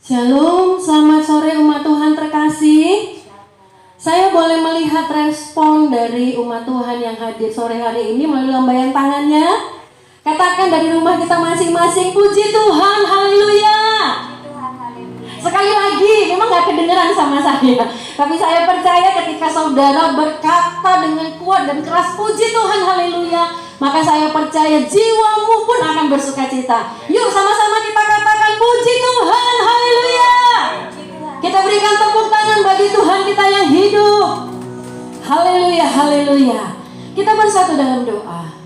Shalom, selamat sore umat Tuhan terkasih. Saya boleh melihat respon dari umat Tuhan yang hadir sore hari ini melalui lambaian tangannya. Katakan dari rumah kita masing-masing, puji Tuhan, haleluya. Sekali lagi, memang gak kedengeran sama saya, tapi saya percaya ketika saudara berkata dengan kuat dan keras, puji Tuhan, haleluya, maka saya percaya jiwamu pun akan bersukacita. Yuk sama-sama kita katakan, puji Tuhan, haleluya. Kita berikan tepuk tangan bagi Tuhan kita yang hidup. Haleluya, haleluya. Kita bersatu dalam doa.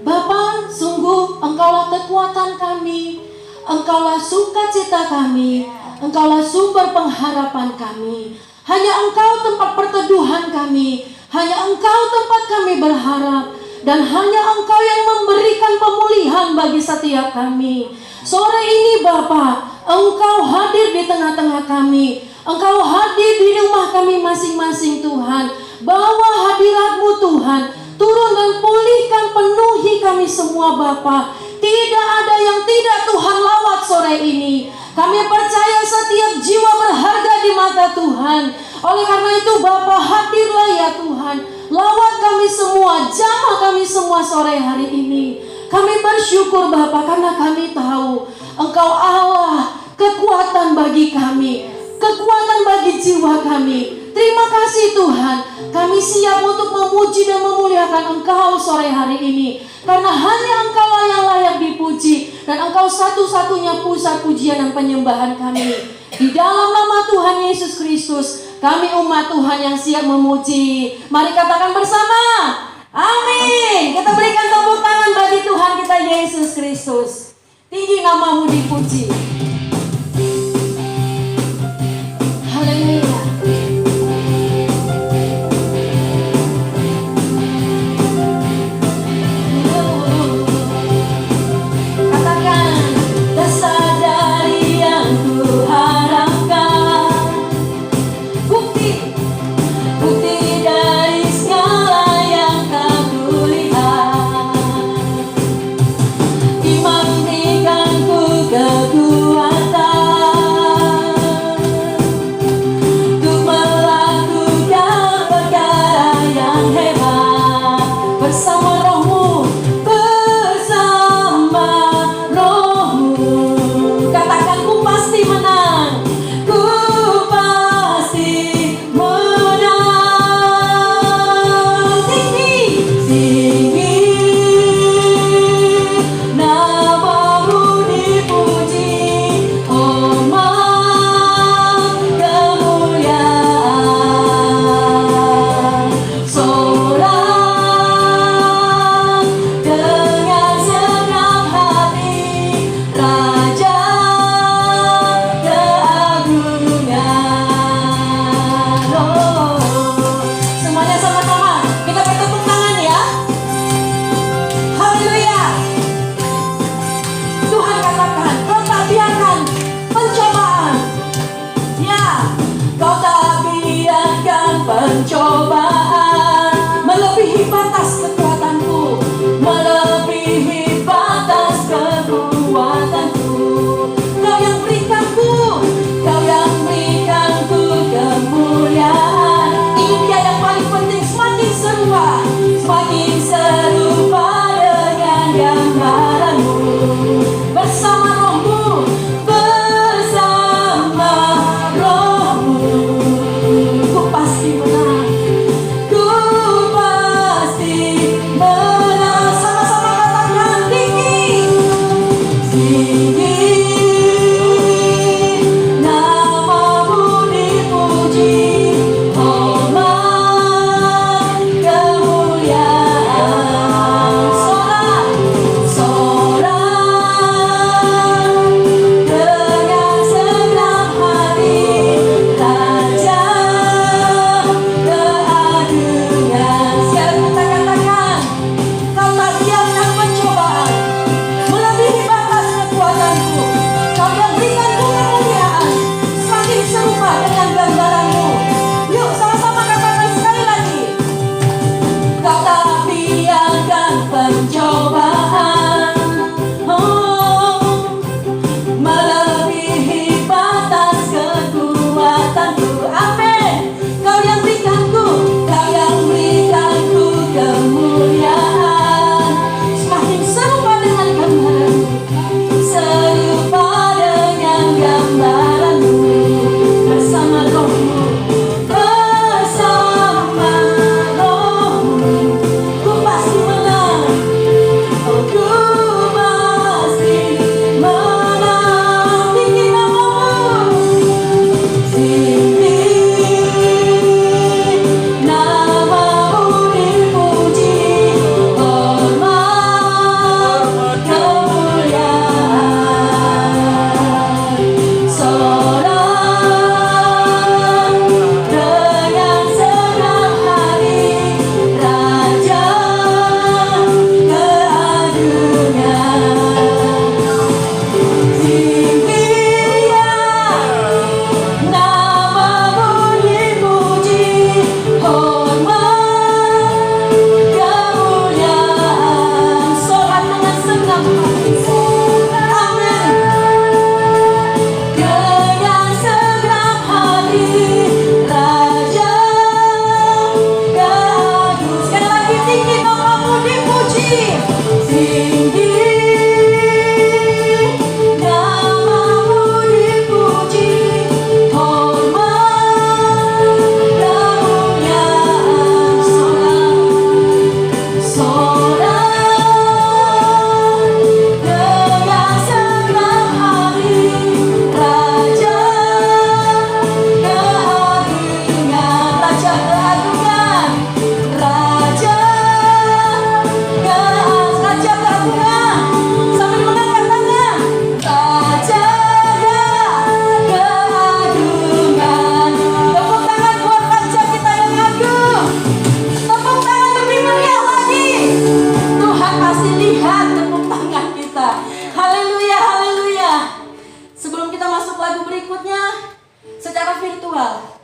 Bapa, sungguh Engkaulah kekuatan kami, Engkaulah sukacita kami, Engkaulah sumber pengharapan kami. Hanya Engkau tempat perteduhan kami, hanya Engkau tempat kami berharap, dan hanya Engkau yang memberikan pemulihan bagi setiap kami. Sore ini Bapa, Engkau hadir di tengah-tengah kami, Engkau hadir di rumah kami masing-masing Tuhan. Bawa hadirat-Mu Tuhan, turun dan pulihkan, penuhi kami semua Bapa. Tidak ada yang tidak Tuhan lawat sore ini. Kami percaya setiap jiwa berharga di mata Tuhan. Oleh karena itu Bapa, hadirlah ya Tuhan. Lawat kami semua, jamah kami semua sore hari ini. Kami bersyukur Bapa karena kami tahu Engkau Allah, kekuatan bagi kami, kekuatan bagi jiwa kami. Terima kasih Tuhan, kami siap untuk memuji dan memuliakan Engkau sore hari ini. Karena hanya Engkaulah yang layak dipuji, dan Engkau satu-satunya pusat pujian dan penyembahan kami. Di dalam nama Tuhan Yesus Kristus, kami umat Tuhan yang siap memuji. Mari katakan bersama, amin. Kita berikan tepuk tangan bagi Tuhan kita Yesus Kristus. Tinggi nama-Mu dipuji. Haleluya.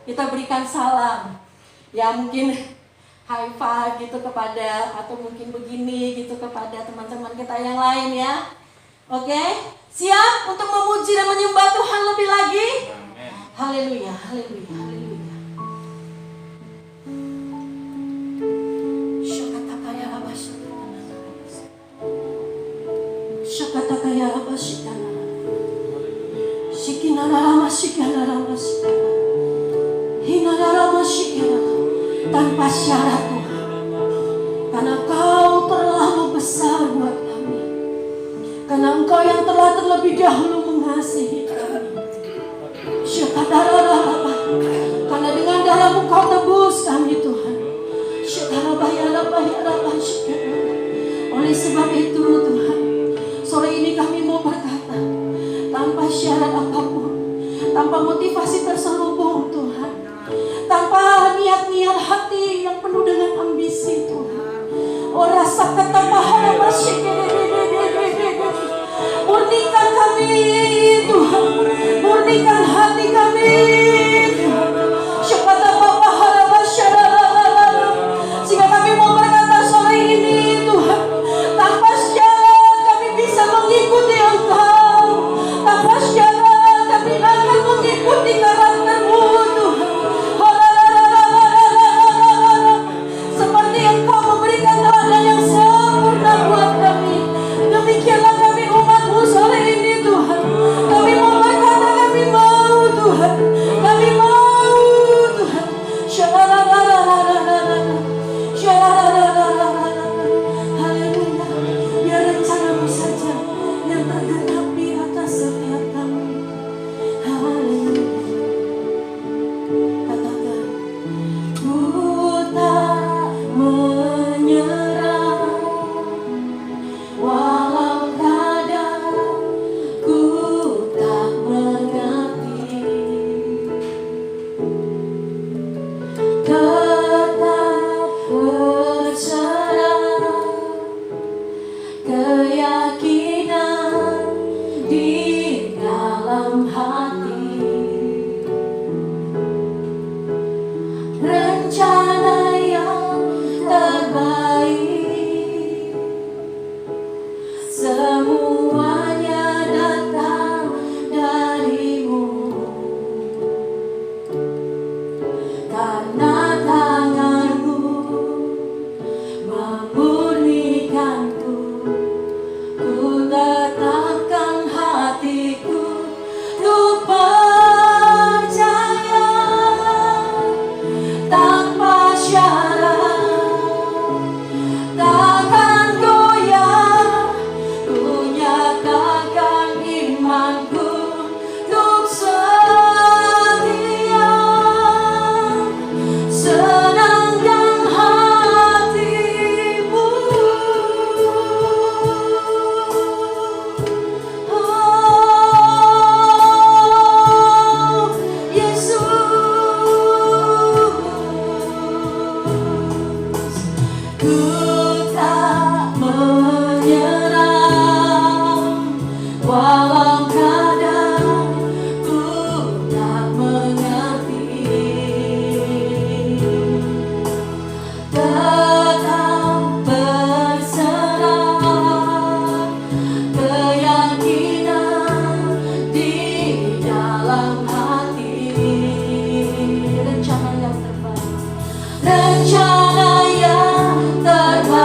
Kita berikan salam, ya mungkin high five gitu kepada, atau mungkin begini gitu kepada teman-teman kita yang lain ya. Oke, siap untuk memuji dan menyembah Tuhan lebih lagi? Amen. Haleluya, haleluya, haleluya. Syakatakaya rabasyitana. Syakatakaya rabasyitana. Shikinara rabasyitana rabasyitana. Tanpa syarat Tuhan, karena Kau terlalu besar buat kami, karena Engkau yang telah terlebih dahulu mengasihi kami. Karena dengan darah-Mu Kau tebus kami Tuhan. Oleh sebab itu Tuhan, sore ini kami mau berkata tanpa syarat apapun, tanpa motivasi terselubung Tuhan, tanpa niat-niat hati yang penuh dengan ambisi Tuhan. Oh rasa kata pahala masih murnikan kami Tuhan, murnikan hati kami Tuhan. Syakata pahala masyarakat, sehingga kami mau berkata sore ini Tuhan, tanpa syarat kami bisa mengikuti Engkau, tanpa syarat kami akan mengikuti karakter-Mu Tuhan. Seperti Engkau memberikan teladan yang sempurna buat kami, demikianlah kami umat-Mu sore ini Tuhan. Kami mau berkata kami mau Tuhan, kami mau Tuhan. Haleluya. Biar rencana-Mu saja yang tergenapi atas setiap kami. Haleluya. Katakan, ku tak menyerah, walau kadang ku tak mengerti, tetap berserah, keyakinan di dalam hati, rencana yang terbaik, semuanya datang dari-Mu, karena tangan-Mu memurnikanku. Ku tetapkan hatiku untuk percaya tanpa syarat, takkan goyah. Ku nyatakan imanku untuk setia, senangkan hati-Mu. Oh Yesus, ku tak menyerah, walau kadang ku tak mengerti, tetap berserah, keyakinan di dalam hati, rencana yang terbaik, rencana yang terbaik.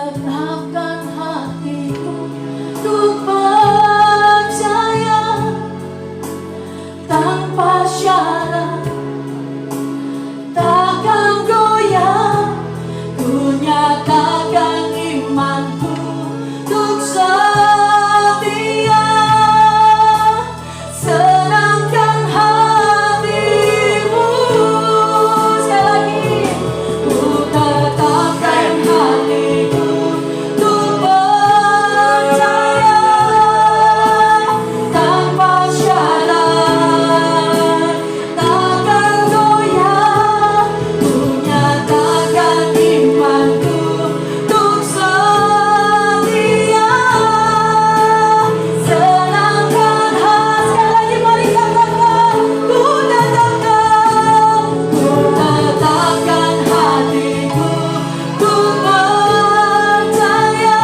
genapkan hatiku untuk percaya tanpa syarat, takkan goyah. Ku nyatakan imanku untuk setia, senangkan hatimu. Sekali lagi, ku tetapkan hatiku untuk percaya tanpa syarat, takkan goyah. Ku nyatakan imanku untuk setia, senangkan hati. Sekali lagi mari katakan, ku tetapkan hatiku untuk percaya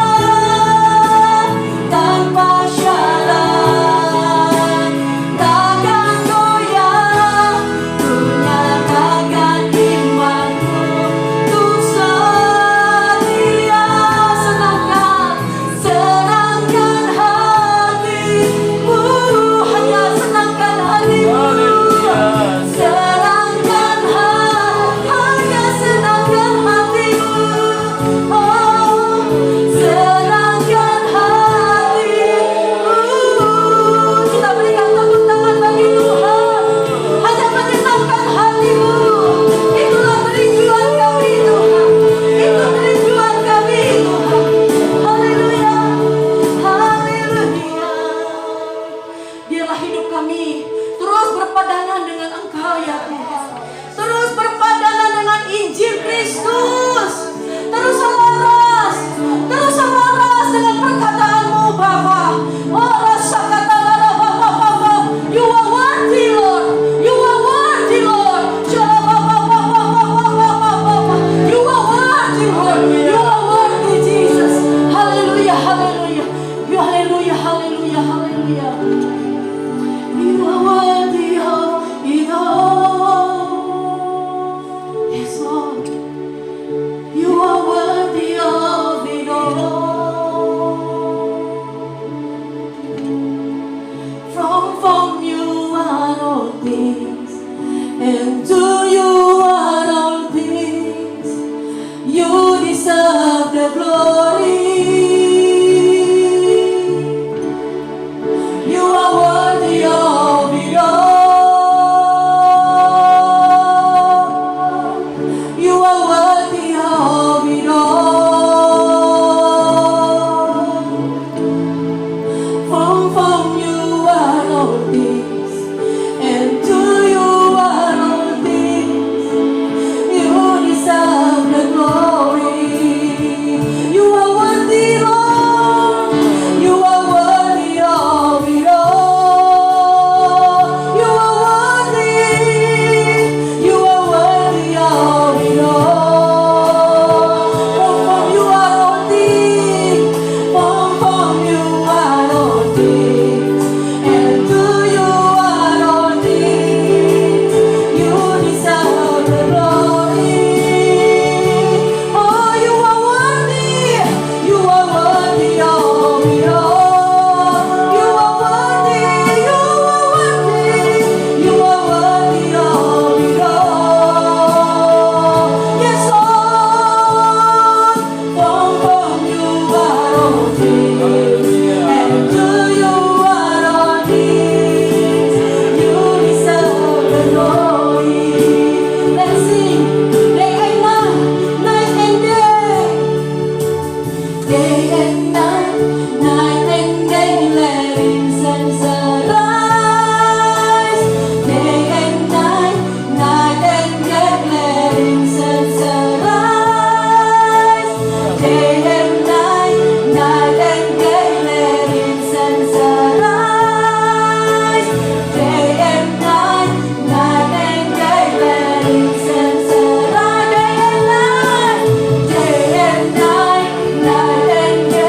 tanpa syarat, takkan goyah. Ku nyatakan imanku untuk setia, senangkan hatimu. Hanya senangkan hatimu, senangkan hanya senangkan hatimu. Oh, senangkan hatimu. Kita berikan tepuk tangan bagi Tuhan. Hanya menyenangkan hatimu. Itulah tujuan kami Tuhan. Itu tujuan kami Tuhan. Haleluya, haleluya. Biarlah hidup kami terus berpadanan dengan Engkau ya Tuhan. Terus berpadanan dengan Injil Kristus. Terus selaras dengan perkataan-Mu Bapa. Oh, rasa kata Bapa. You are worthy Lord. You are worthy Lord. You are worthy Lord. You are worthy Jesus. Haleluya, haleluya. Haleluya, haleluya, haleluya. You are worthy of it all. Yes, Lord. You are worthy of it all. From you are all things, and to you are all things. You deserve the glory. You are worthy of it all. You are worthy of it all. From you are all things, and to you are all things. You deserve the glory. You are worthy, Lord. You are worthy of it all. You are worthy. You are worthy of it all. From you are all things. From you are all things, and to you are all things. You deserve the glory. Oh, you are worthy. You are worthy of it all. You are worthy. You are worthy. You are worthy of it all. Yes, Lord. From you are all things, and to you are all things. You deserve the glory. Let's sing. Day and night and day. Day and night and day, let incense arise. Day and night and day, let incense arise. Day and night and day, let incense arise. Day and night and day, let incense arise. Day and night and day.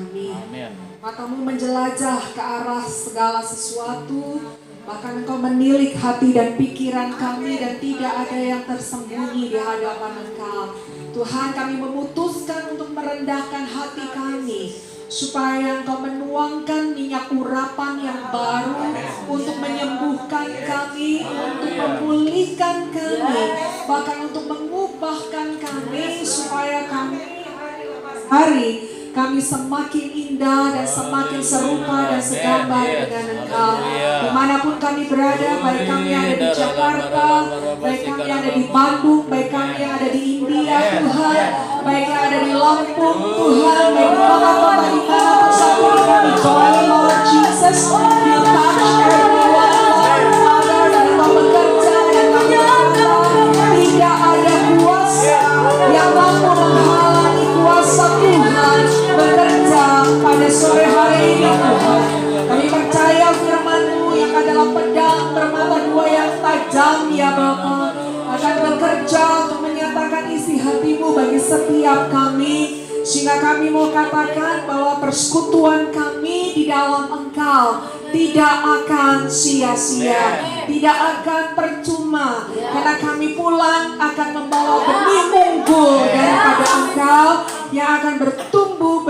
kami. Amin. Matamu menjelajah ke arah segala sesuatu, bahkan Engkau menilik hati dan pikiran kami, dan tidak ada yang tersembunyi di hadapan Engkau. Tuhan, kami memutuskan untuk merendahkan hati kami, supaya Engkau menuangkan minyak urapan yang baru untuk menyembuhkan kami, untuk memulihkan kami, bahkan untuk mengubahkan kami, supaya kami hari kami semakin indah dan semakin serupa dan segambar dengan Engkau. Dimanapun kami berada, baik kami yang ada di Jakarta, baik kami yang ada di Bandung, baik kami yang ada di India, Tuhan, baik yang ada di Lampung, Tuhan, baik di kota-kota di mana saat ini kami join, Lord Jesus, you touch everyone, Lord Father, dan Engkau bekerja, dan kami berkata, tidak ada kuasa yang mampu menghalangi kuasa Tuhan bekerja pada sore hari ini, Tuhan. Kami percaya firman-Mu yang adalah pedang bermata dua yang tajam, ya Bapa, akan bekerja untuk menyatakan isi hati-Mu bagi setiap kami, sehingga kami mau katakan bahwa persekutuan kami di dalam Engkau tidak akan sia-sia, tidak akan percuma, karena kami pulang akan membawa benih unggul daripada Engkau yang akan bertumbuh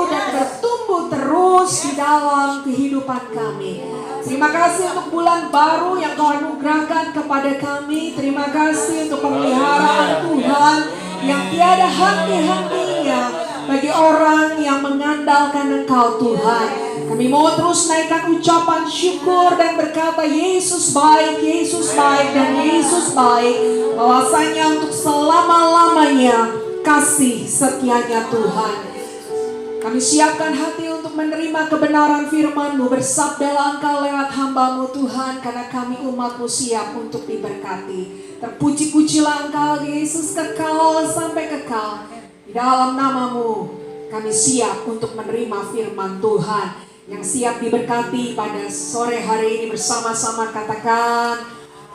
dan bertumbuh terus di dalam kehidupan kami. Terima kasih untuk bulan baru yang Kau anugerahkan kepada kami. Terima kasih untuk pemeliharaan Tuhan yang tiada henti-hentinya bagi orang yang mengandalkan Engkau, Tuhan. Kami mau terus naikkan ucapan syukur dan berkata, Yesus baik, dan Yesus baik. Bahwasanya untuk selama-lamanya kasih setianya Tuhan. Kami siapkan hati untuk menerima kebenaran firman-Mu. Bersabdalah Engkau lewat hamba-Mu, Tuhan, karena kami umat-Mu siap untuk diberkati. Terpuji-pujilah Engkau, Yesus, kekal sampai kekal. Di dalam nama-Mu kami siap untuk menerima firman Tuhan yang siap diberkati pada sore hari ini bersama-sama. Katakan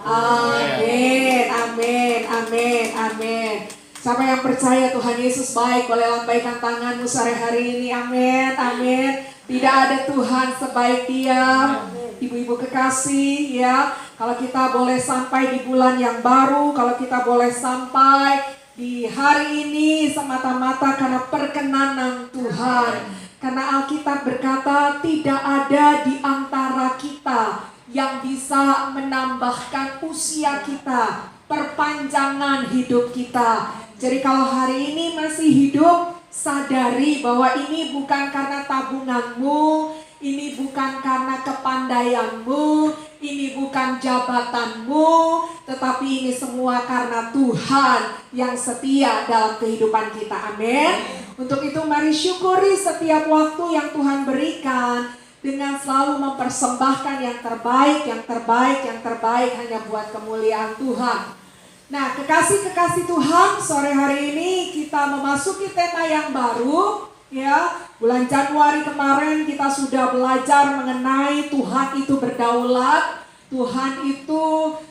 amin, amin, amin, amin. Siapa yang percaya Tuhan Yesus baik, boleh lambaikan tanganmu sore hari ini. Amin, amin. Tidak ada Tuhan sebaik Dia. Ibu-ibu kekasih, ya, kalau kita boleh sampai di bulan yang baru, kalau kita boleh sampai di hari ini semata-mata karena perkenanan Tuhan. Karena Alkitab berkata tidak ada di antara kita yang bisa menambahkan usia kita, perpanjangan hidup kita. Jadi kalau hari ini masih hidup, sadari bahwa ini bukan karena tabunganmu, ini bukan karena kepandaianmu, ini bukan jabatanmu, tetapi ini semua karena Tuhan yang setia dalam kehidupan kita. Amin. Untuk itu mari syukuri setiap waktu yang Tuhan berikan dengan selalu mempersembahkan yang terbaik, yang terbaik, yang terbaik hanya buat kemuliaan Tuhan. Nah, kekasih-kekasih Tuhan, sore hari ini kita memasuki tema yang baru, ya. Bulan Januari kemarin kita sudah belajar mengenai Tuhan itu berdaulat, Tuhan itu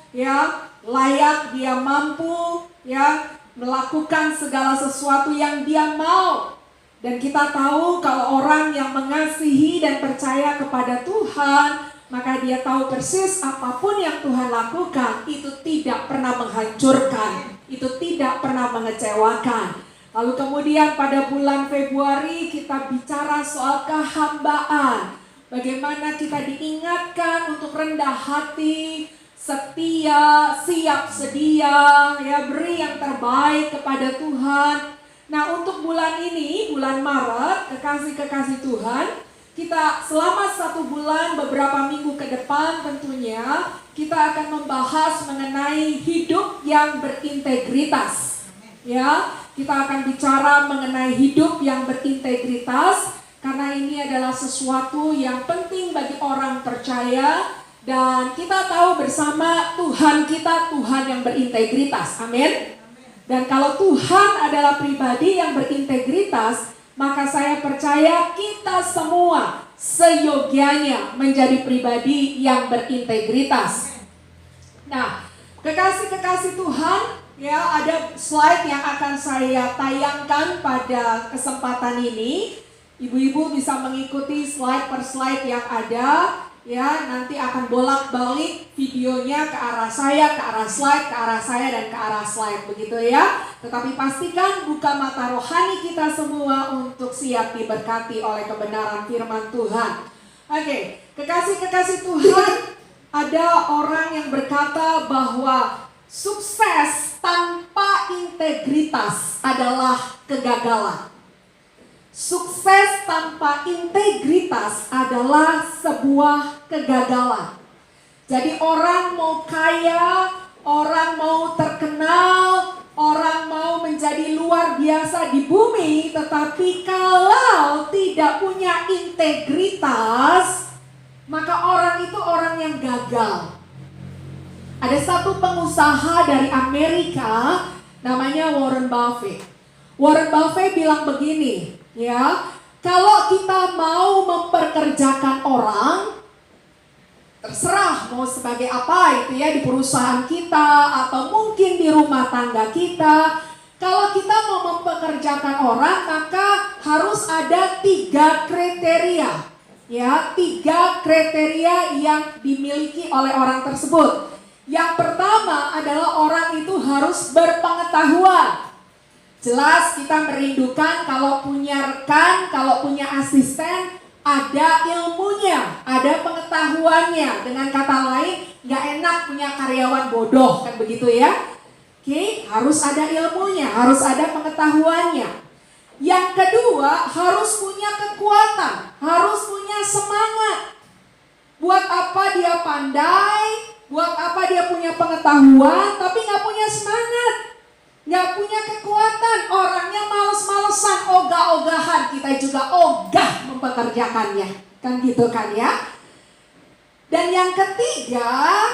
ya layak, Dia mampu ya melakukan segala sesuatu yang Dia mau. Dan kita tahu kalau orang yang mengasihi dan percaya kepada Tuhan, maka dia tahu persis apapun yang Tuhan lakukan itu tidak pernah menghancurkan, itu tidak pernah mengecewakan. Lalu kemudian pada bulan Februari kita bicara soal kehambaan. Bagaimana kita diingatkan untuk rendah hati, setia, siap sedia, ya, beri yang terbaik kepada Tuhan. Nah, untuk bulan ini, bulan Maret, kekasih-kekasih Tuhan, kita selama 1 bulan, beberapa minggu ke depan tentunya, kita akan membahas mengenai hidup yang berintegritas. Ya, kita akan bicara mengenai hidup yang berintegritas, karena ini adalah sesuatu yang penting bagi orang percaya. Dan kita tahu bersama Tuhan kita, Tuhan yang berintegritas. Amin. Dan kalau Tuhan adalah pribadi yang berintegritas, maka saya percaya kita semua seyogianya menjadi pribadi yang berintegritas. Nah, kekasih-kekasih Tuhan, ya, ada slide yang akan saya tayangkan pada kesempatan ini. Ibu-ibu bisa mengikuti slide per slide yang ada, ya, nanti akan bolak-balik videonya ke arah saya, ke arah slide, ke arah saya, dan ke arah slide, begitu ya. Tetapi pastikan buka mata rohani kita semua untuk siap diberkati oleh kebenaran firman Tuhan. Oke, kekasih-kekasih Tuhan, ada orang yang berkata bahwa sukses tanpa integritas adalah kegagalan. Sukses tanpa integritas adalah sebuah kegagalan. Jadi orang mau kaya, orang mau terkenal, orang mau menjadi luar biasa di bumi, tetapi kalau tidak punya integritas, maka orang itu orang yang gagal. Ada satu pengusaha dari Amerika namanya Warren Buffett. Warren Buffett bilang begini, ya, kalau kita mau memperkerjakan orang, terserah mau sebagai apa itu ya, di perusahaan kita atau mungkin di rumah tangga kita. Kalau kita mau mempekerjakan orang, maka harus ada 3 kriteria, ya, 3 kriteria yang dimiliki oleh orang tersebut. Yang pertama adalah orang itu harus berpengetahuan. Jelas kita merindukan kalau punya rekan, kalau punya asisten, ada ilmunya, ada pengetahuannya. Dengan kata lain, gak enak punya karyawan bodoh, kan begitu ya. Oke, harus ada ilmunya, harus ada pengetahuannya. Yang kedua, harus punya kekuatan, harus punya semangat. Buat apa dia pandai, buat apa dia punya pengetahuan, tapi gak punya semangat, gak punya kekuatan, orangnya males-malesan, ogah-ogahan, kita juga ogah mempekerjakannya, kan gitu kan ya. Dan yang ketiga,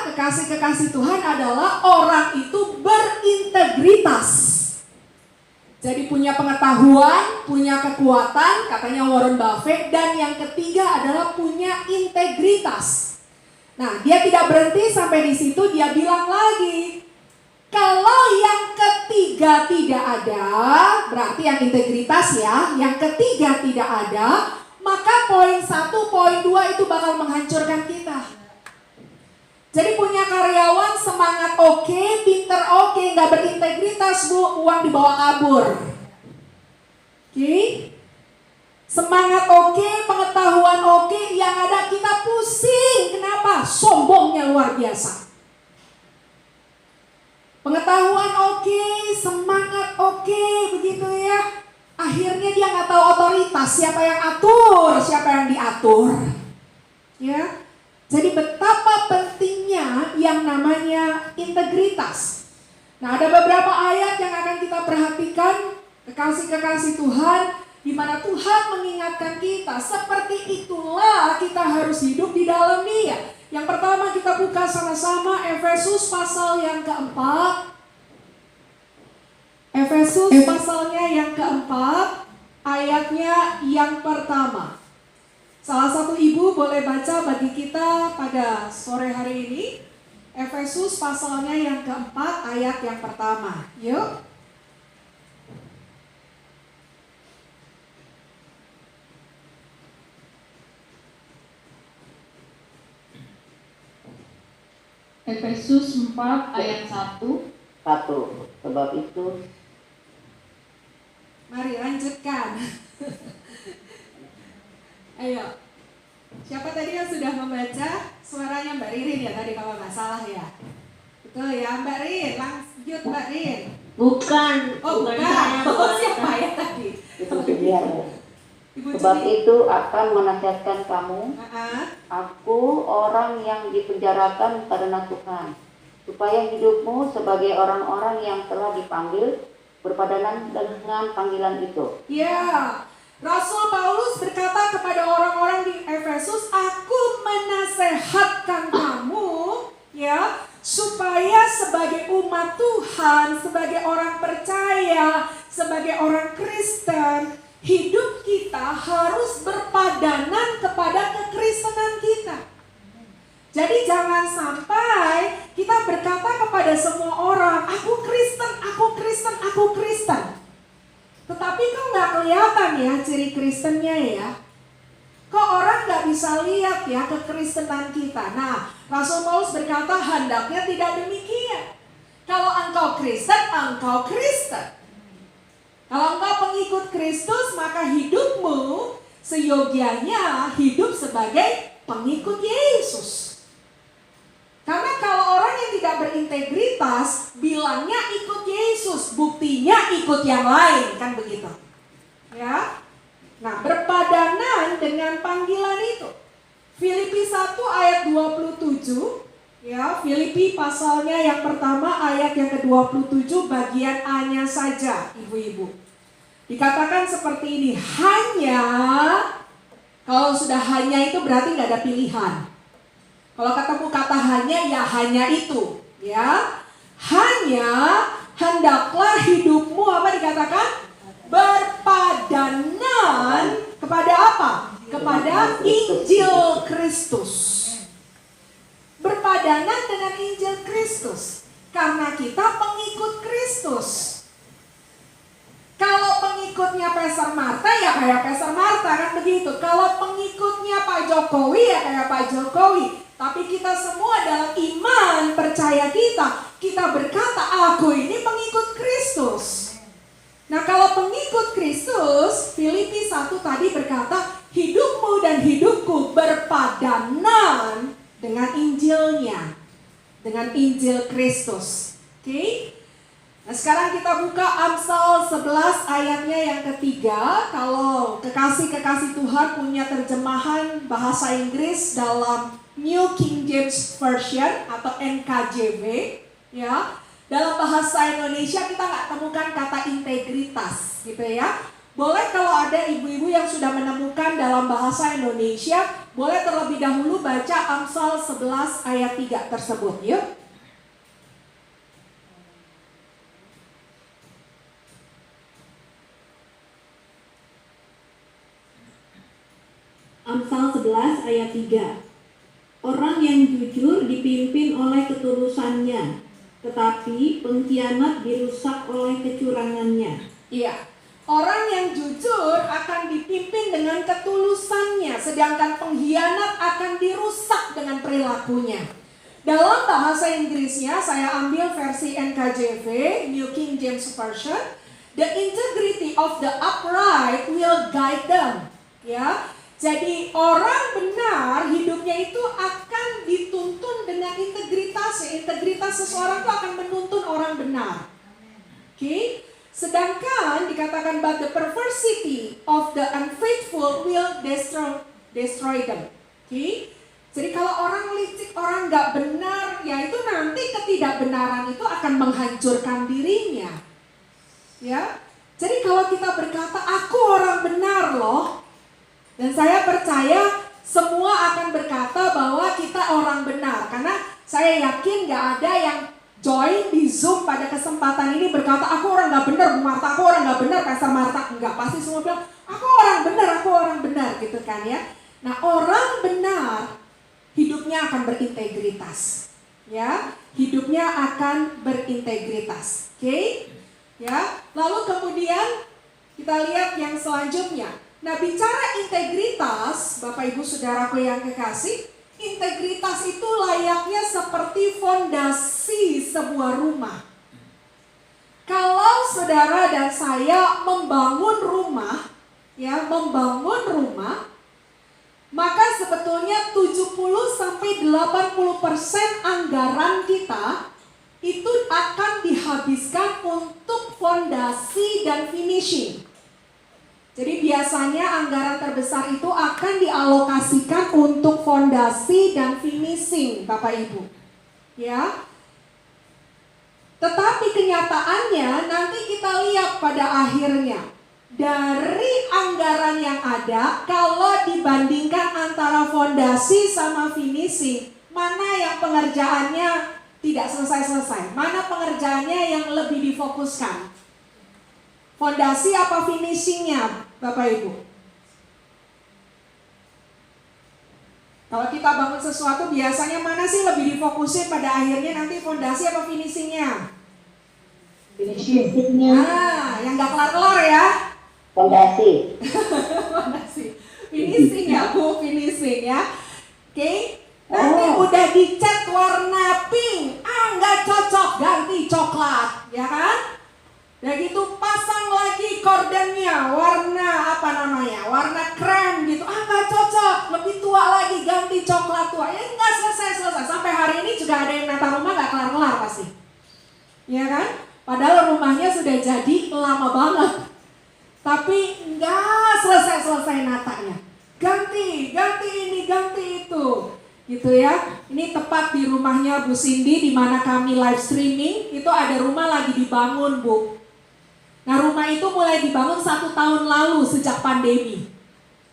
kekasih-kekasih Tuhan, adalah orang itu berintegritas. Jadi punya pengetahuan, punya kekuatan, katanya Warren Buffett. Dan yang ketiga adalah punya integritas. Nah, dia tidak berhenti sampai di situ, dia bilang lagi, kalau yang ketiga tidak ada, berarti yang integritas ya, yang ketiga tidak ada, maka poin 1, poin 2 itu bakal menghancurkan kita. Jadi punya karyawan semangat oke, pinter oke, nggak berintegritas bu, uang dibawa kabur. Oke? Semangat oke, pengetahuan oke, yang ada kita pusing. Kenapa? Sombongnya luar biasa. Pengetahuan oke, semangat oke, begitu ya. Akhirnya dia nggak tahu otoritas, siapa yang atur, siapa yang diatur. Ya. Jadi betapa pentingnya yang namanya integritas. Nah, ada beberapa ayat yang akan kita perhatikan, kekasih-kekasih Tuhan, di mana Tuhan mengingatkan kita, seperti itulah kita harus hidup di dalam Dia. Yang pertama kita buka sama-sama Efesus pasal yang keempat. Efesus pasalnya yang keempat, ayatnya yang pertama. Salah satu ibu boleh baca bagi kita pada sore hari ini. Efesus pasalnya yang keempat, ayat yang pertama. Yuk. Efesus 4 ayat 1. Sebab itu Mari lanjutkan. Ayo. Siapa tadi yang sudah membaca? Suaranya Mbak Ririn ya tadi kalau nggak salah ya. Betul ya Mbak Rin, lanjut Mbak Rin. bukan Oh bukan. saya, Oh siapa ya tadi? itu dia. Ibu Sebab Juli. itu akan menasihatkan kamu, aku orang yang dipenjarakan karena Tuhan, supaya hidupmu sebagai orang-orang yang telah dipanggil berpadanan dengan panggilan itu. Ya, Rasul Paulus berkata kepada orang-orang di Efesus, aku menasehatkan kamu, ya, supaya sebagai umat Tuhan, sebagai orang percaya, sebagai orang Kristen, hidup kita harus berpadanan kepada kekristenan kita. Jadi jangan sampai kita berkata kepada semua orang, aku Kristen, aku Kristen, aku Kristen. Tetapi kok nggak kelihatan ya ciri Kristennya ya? Kok orang nggak bisa lihat ya kekristenan kita? Nah, Rasul Paulus berkata hendaknya tidak demikian. Kalau engkau Kristen, engkau Kristen. Kalau engkau pengikut Kristus, maka hidupmu seyogianya hidup sebagai pengikut Yesus. Karena kalau orang yang tidak berintegritas, bilangnya ikut Yesus, buktinya ikut yang lain, kan begitu. Ya. Nah, berpadanan dengan panggilan itu. Filipi 1 ayat 27, ya, Filipi pasalnya yang pertama ayat yang ke-27 bagian A-nya saja, ibu-ibu. Dikatakan seperti ini, hanya, kalau sudah hanya itu berarti nggak ada pilihan. Kalau ketemu kata hanya, ya hanya itu, ya. Hanya hendaklah hidupmu apa dikatakan? Berpadanan kepada apa? Kepada Injil Kristus. Berpadanan dengan Injil Kristus. Karena kita pengikut Kristus. Kalau pengikutnya Pastor Marta ya kayak Pastor Marta, kan begitu. Kalau pengikutnya Pak Jokowi ya kayak Pak Jokowi. Tapi kita semua dalam iman percaya kita berkata aku ini pengikut Kristus. Nah, kalau pengikut Kristus, Filipi 1 tadi berkata, hidupmu dan hidupku berpadanan dengan Injilnya, dengan Injil Kristus. Oke? Nah, sekarang kita buka Amsal 11 ayatnya yang ketiga. Kalau kekasih-kekasih Tuhan punya terjemahan bahasa Inggris dalam New King James Version atau NKJV, ya. Dalam bahasa Indonesia kita nggak temukan kata integritas, gitu ya. Boleh kalau ada ibu-ibu yang sudah menemukan dalam bahasa Indonesia, boleh terlebih dahulu baca Amsal 11 ayat 3 tersebut, yuk. Amsal 11 ayat 3. Orang yang jujur dipimpin oleh ketulusannya, tetapi pengkhianat dirusak oleh kecurangannya. Iya, orang yang jujur akan dipimpin dengan ketulusannya, sedangkan pengkhianat akan dirusak dengan perilakunya. Dalam bahasa Inggrisnya, saya ambil versi NKJV, New King James Version. The integrity of the upright will guide them. Ya, jadi orang benar hidupnya itu akan dituntun dengan integritas. Integritas seseorang itu akan menuntun orang benar. Oke, sedangkan dikatakan but the perversity of the unfaithful will destroy them. Oke, jadi kalau orang licik, orang nggak benar, ya itu nanti ketidakbenaran itu akan menghancurkan dirinya. Ya, jadi kalau kita berkata aku orang benar loh. Dan saya percaya semua akan berkata bahwa kita orang benar. Karena saya yakin gak ada yang join di Zoom pada kesempatan ini berkata aku orang gak benar, Bu Marta, aku orang gak benar, Pastor Marta. Enggak, pasti semua bilang aku orang benar gitu kan ya. Nah, orang benar hidupnya akan berintegritas. Ya, hidupnya akan berintegritas. Oke? Ya, lalu kemudian kita lihat yang selanjutnya. Nah, bicara integritas, Bapak Ibu Saudaraku yang kekasih, integritas itu layaknya seperti fondasi sebuah rumah. Kalau saudara dan saya membangun rumah, maka sebetulnya 70-80% anggaran kita itu akan dihabiskan untuk fondasi dan finishing. Jadi biasanya anggaran terbesar itu akan dialokasikan untuk fondasi dan finishing, Bapak Ibu. Ya. Tetapi kenyataannya nanti kita lihat pada akhirnya. Dari anggaran yang ada, kalau dibandingkan antara fondasi sama finishing, mana yang pengerjaannya tidak selesai-selesai? Mana pengerjaannya yang lebih difokuskan? Fondasi apa finishingnya, Bapak Ibu? Kalau kita bangun sesuatu biasanya mana sih lebih difokusin pada akhirnya nanti fondasi apa finishingnya? Finishing. Nah, Yang nggak kelar-kelar ya. Fondasi. Fondasi. Finishing ya Bu, finishing ya. Oke. Nanti udah dicat warna pink, nggak cocok, ganti coklat, ya kan? Ya gitu, pasang lagi kordennya, warna apa namanya, warna krem gitu, nggak cocok, lebih tua lagi, ganti coklat tua. Ya nggak selesai, sampai hari ini juga ada yang nata rumah nggak kelar-kelar pasti, ya kan? Padahal rumahnya sudah jadi lama banget, tapi nggak selesai natanya. Ganti ini, ganti itu. Gitu ya, ini tepat di rumahnya Bu Cindy di mana kami live streaming. Itu ada rumah lagi dibangun Bu. Nah rumah itu mulai dibangun 1 tahun lalu sejak pandemi.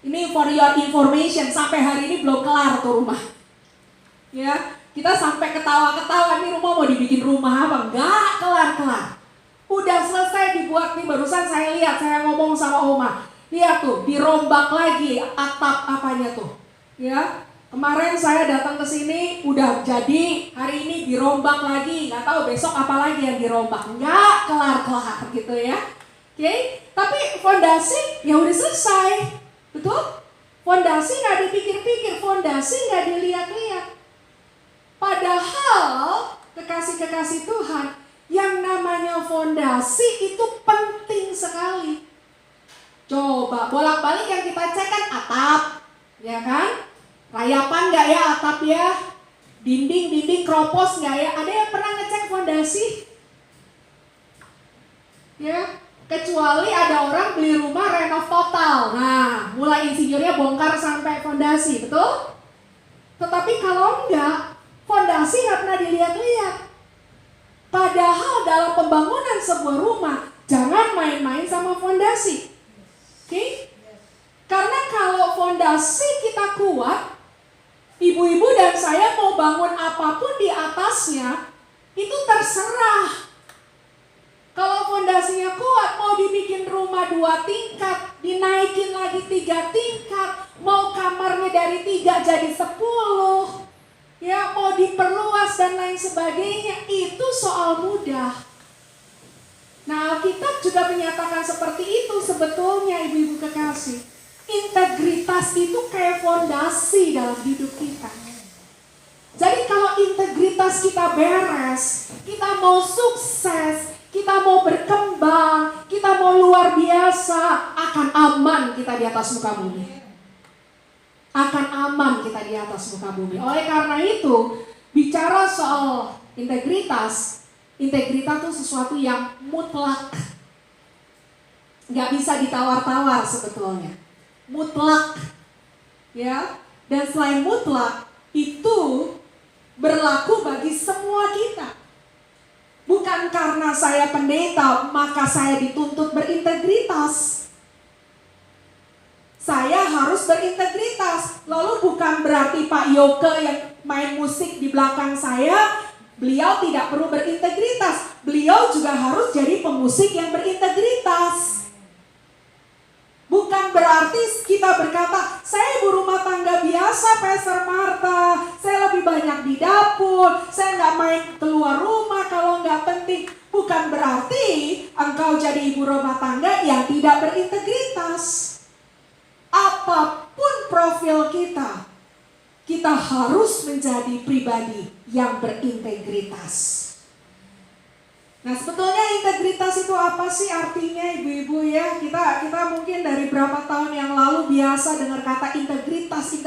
Ini for your information, sampai hari ini belum kelar tuh rumah. Ya, kita sampai ketawa-ketawa, ini rumah mau dibikin rumah apa? Enggak kelar-kelar. Udah selesai dibuat nih, barusan saya lihat, saya ngomong sama Oma. Lihat tuh, dirombak lagi atap apanya tuh. Ya. Kemarin saya datang ke sini udah jadi, hari ini dirombak lagi, nggak tahu besok apa lagi yang dirombak, nggak kelar-kelar gitu ya. Oke, tapi fondasi ya udah selesai, betul? Fondasi nggak dipikir-pikir, fondasi nggak dilihat-lihat. Padahal kekasih-kekasih Tuhan, yang namanya fondasi itu penting sekali. Coba bolak-balik yang kita cek kan atap, ya kan? Rayapan nggak ya atap ya? Dinding kropos nggak ya? Ada yang pernah ngecek fondasi? Ya, kecuali ada orang beli rumah renov total. Nah, mulai insinyurnya bongkar sampai fondasi, betul? Tetapi kalau enggak, fondasi nggak pernah dilihat-lihat. Padahal dalam pembangunan sebuah rumah, jangan main-main sama fondasi. Oke? Karena kalau fondasi kita kuat, ibu-ibu dan saya mau bangun apapun di atasnya, itu terserah. Kalau fondasinya kuat, mau dibikin rumah 2 tingkat, dinaikin lagi 3 tingkat, mau kamarnya dari 3 jadi 10, ya mau diperluas dan lain sebagainya, itu soal mudah. Nah, Alkitab juga menyatakan seperti itu sebetulnya ibu-ibu kekasih. Integritas itu kayak fondasi dalam hidup kita. Jadi kalau integritas kita beres, kita mau sukses, kita mau berkembang, kita mau luar biasa, akan aman kita di atas muka bumi. Akan aman kita di atas muka bumi. Oleh karena itu, bicara soal integritas itu sesuatu yang mutlak. Nggak bisa ditawar-tawar sebetulnya. Mutlak, ya, dan selain mutlak itu berlaku bagi semua kita. Bukan karena saya pendeta maka saya dituntut berintegritas. Saya harus berintegritas. Lalu bukan berarti Pak Yoke yang main musik di belakang saya, beliau tidak perlu berintegritas. Beliau juga harus jadi pemusik yang berintegritas. Bukan berarti kita berkata, saya ibu rumah tangga biasa, Pastor Martha. Saya lebih banyak di dapur, saya nggak main keluar rumah kalau nggak penting. Bukan berarti engkau jadi ibu rumah tangga yang tidak berintegritas. Apapun profil kita, kita harus menjadi pribadi yang berintegritas. Nah sebetulnya integritas itu apa sih artinya ibu-ibu ya? Kita mungkin dari berapa tahun yang lalu biasa dengar kata integritas.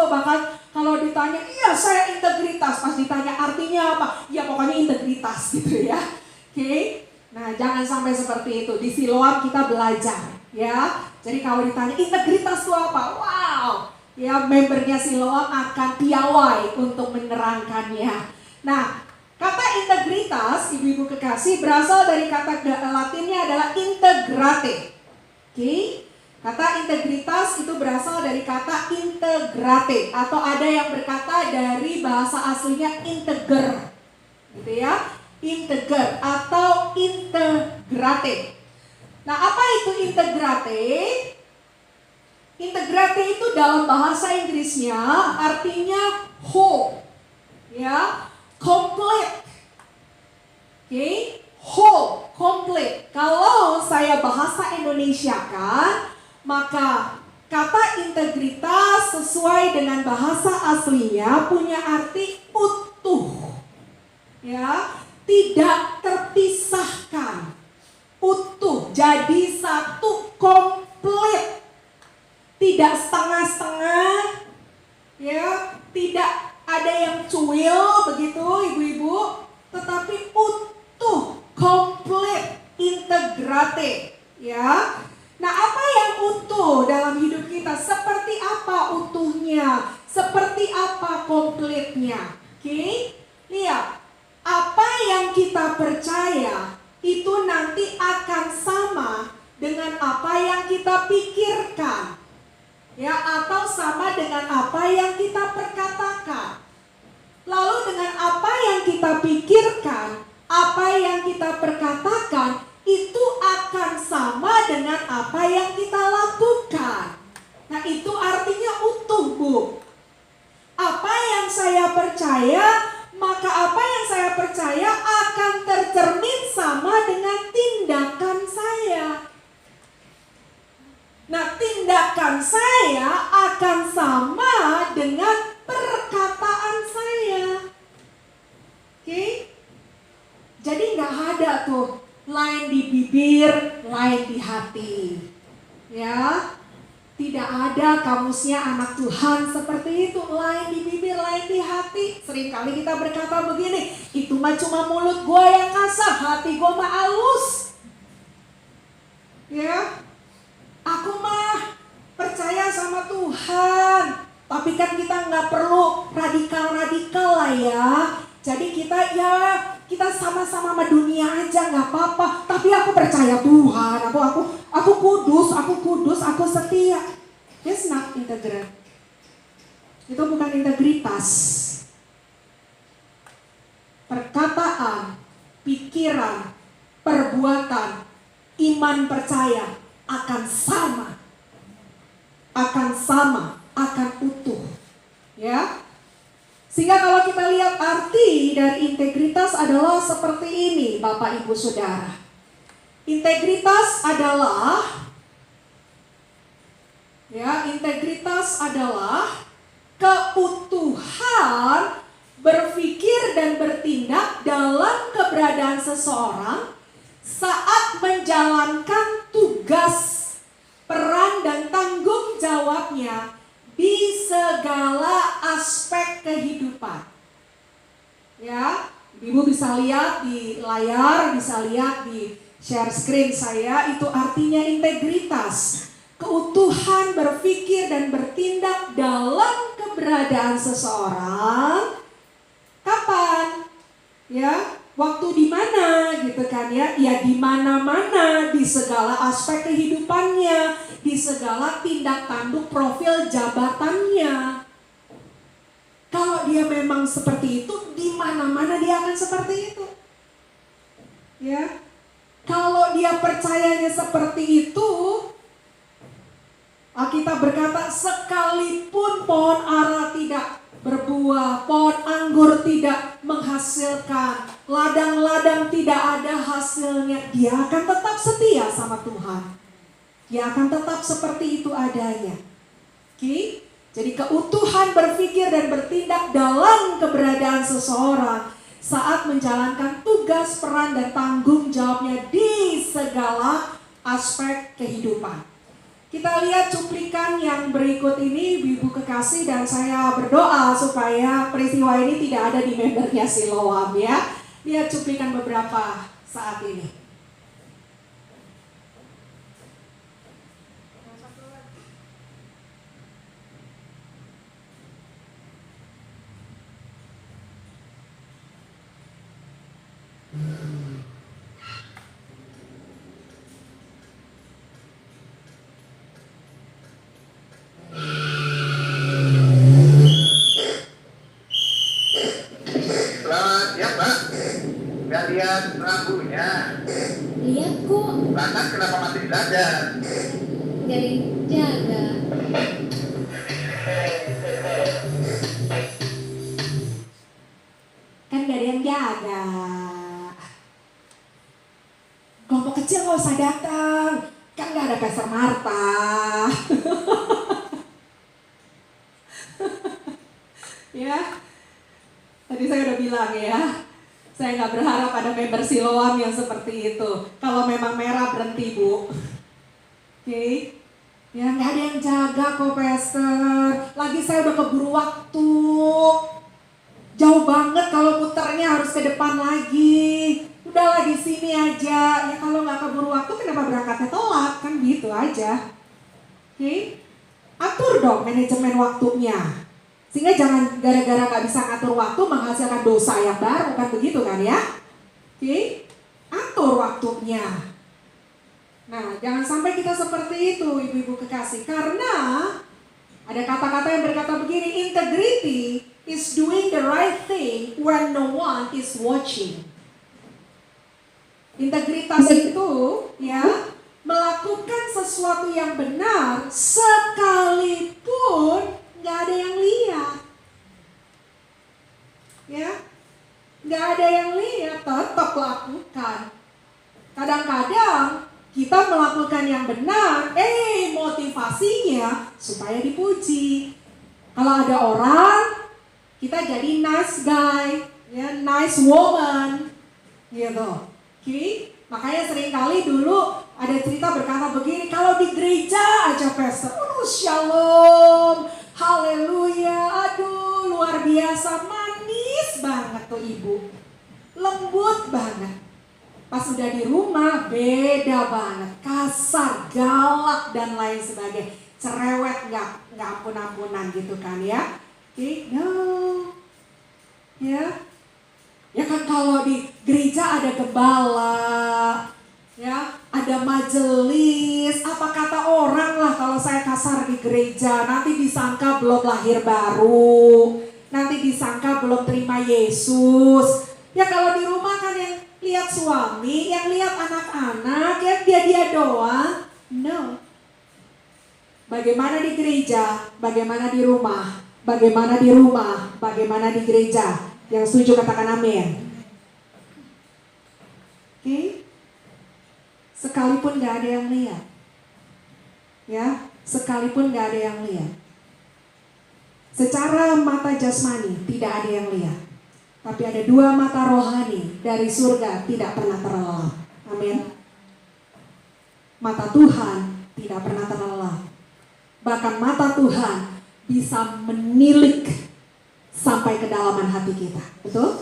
Bahkan kalau ditanya, iya saya integritas. Pas ditanya artinya apa? Ya pokoknya integritas gitu ya. Oke. Nah jangan sampai seperti itu. Di Siloam kita belajar ya. Jadi kalau ditanya integritas itu apa? Wow. Ya membernya Siloam akan piawai untuk menerangkannya. Nah kata integritas, ibu-ibu kekasih, berasal dari kata Latinnya adalah integrate. Oke? Kata integritas itu berasal dari kata integrate, atau ada yang berkata dari bahasa aslinya integer. Gitu ya? Integer atau integrate. Nah, apa itu integrate? Integrate itu dalam bahasa Inggrisnya artinya whole. Ya. Complete. Oke, whole, komplit. Kalau saya bahasa Indonesia kan, maka kata integritas sesuai dengan bahasa aslinya punya arti utuh. Ya, tidak terpisahkan. Utuh, jadi satu, komplit. Tidak setengah-setengah. Ya, tidak ada yang cuil begitu ibu-ibu, tetapi utuh, komplit, integrate. Ya. Nah, apa yang utuh dalam hidup kita? Seperti apa utuhnya? Seperti apa komplitnya? Oke? Lihat, apa yang kita percaya itu nanti akan sama dengan apa yang kita pikirkan. Ya, atau sama dengan apa yang kita perkatakan. Lalu dengan apa yang kita pikirkan, apa yang kita perkatakan, itu akan sama dengan apa yang kita lakukan. Nah, itu artinya utuh, Bu. Apa yang saya percaya, maka apa yang saya percaya akan tercermin sama dengan tindakan saya. Nah, tindakan saya akan sama dengan perkataan saya. Oke? Jadi nggak ada tuh lain di bibir, lain di hati. Ya, tidak ada kamusnya anak Tuhan seperti itu. Lain di bibir, lain di hati. Seringkali kita berkata begini, itu mah cuma mulut gua yang kasar, hati gua mah halus. Ya, aku mah percaya sama Tuhan. Tapi kan kita nggak perlu radikal-radikal lah ya. Jadi kita sama-sama sama dunia aja nggak apa-apa. Tapi aku percaya Tuhan. Aku kudus, aku setia. That's not integrate. Itu bukan integritas. Perkataan, pikiran, perbuatan, iman percaya akan sama, akan utuh, ya. Sehingga kalau kita lihat arti dari integritas adalah seperti ini, Bapak Ibu Saudara. Integritas adalah keutuhan berpikir dan bertindak dalam keberadaan seseorang saat menjalankan tugas, peran dan tanggung jawabnya di segala aspek kehidupan. Ya, Ibu bisa lihat di layar, bisa lihat di share screen saya, itu artinya integritas. Keutuhan berpikir dan bertindak dalam keberadaan seseorang. Kapan? Ya, waktu di mana gitu kan ya? Ya di mana-mana, di segala aspek kehidupannya, di segala tindak tanduk profil jabatannya. Kalau dia memang seperti itu, di mana-mana dia akan seperti itu. Ya. Kalau dia percayanya seperti itu, Alkitab berkata, sekalipun pohon ara tidak berbuah, pohon anggur tidak menghasilkan, ladang-ladang tidak ada hasilnya, dia akan tetap setia sama Tuhan. Dia akan tetap seperti itu adanya. Oke? Jadi keutuhan berpikir dan bertindak dalam keberadaan seseorang saat menjalankan tugas, peran, dan tanggung jawabnya di segala aspek kehidupan. Kita lihat cuplikan yang berikut ini, Ibu kekasih, dan saya berdoa supaya peristiwa ini tidak ada di membernya Siloam ya. Lihat cuplikan beberapa saat ini. Lihat lampunya. Lihat kok. Lantas kenapa masih belajar? Dari jaga. Kan gak ada yang jaga. usah datang, kan gak ada Pastor Marta. Ya, tadi saya udah bilang ya, saya nggak berharap ada member Siloam yang seperti itu. Kalau memang merah berhenti Bu. Oke. Ya nggak ada yang jaga kok Pastor. Lagi saya udah keburu waktu. Jauh banget kalau muternya harus ke depan lagi. Udahlah di sini aja. Ya kalau nggak keburu waktu kenapa berangkatnya telat? Kan gitu aja. Oke. Atur dong manajemen waktunya. Sehingga jangan gara-gara nggak bisa ngatur waktu menghasilkan dosa yang baru, kan begitu kan ya? Oke. Atur waktunya. Nah, jangan sampai kita seperti itu, ibu-ibu kekasih. Karena ada kata-kata yang berkata begini, integrity is doing the right thing when no one is watching. Integritas itu ya melakukan sesuatu yang benar sekalipun nggak ada yang lihat. Ya, nggak ada yang lihat, tetap lakukan. Kadang-kadang kita melakukan yang benar, motivasinya supaya dipuji. Kalau ada orang, kita jadi nice guy, ya, nice woman, gitu. Oke, makanya seringkali dulu ada cerita berkata begini, kalau di gereja aja Pastor, shalom, haleluya, aduh luar biasa, manis banget tuh ibu, lembut banget. Pas udah di rumah beda banget, kasar, galak dan lain sebagainya, cerewet nggak ampun-ampunan gitu kan ya. Oke, no, ya, ya kan kalau di gereja ada gembala, ya, ada majelis, apa kata orang lah kalau saya kasar di gereja, nanti disangka belum lahir baru, nanti disangka belum terima Yesus. Ya kalau di rumah kan yang lihat suami, yang lihat anak-anak, yang dia doang. No. Bagaimana di gereja, bagaimana di rumah, bagaimana di rumah, bagaimana di gereja. Yang setuju katakan amin. Oke. Sekalipun gak ada yang lihat. Ya, sekalipun gak ada yang lihat. Secara mata jasmani tidak ada yang lihat. Tapi ada dua mata rohani dari surga tidak pernah terlelap. Amin. Mata Tuhan tidak pernah terlelap. Bahkan mata Tuhan bisa menilik sampai kedalaman hati kita. Betul?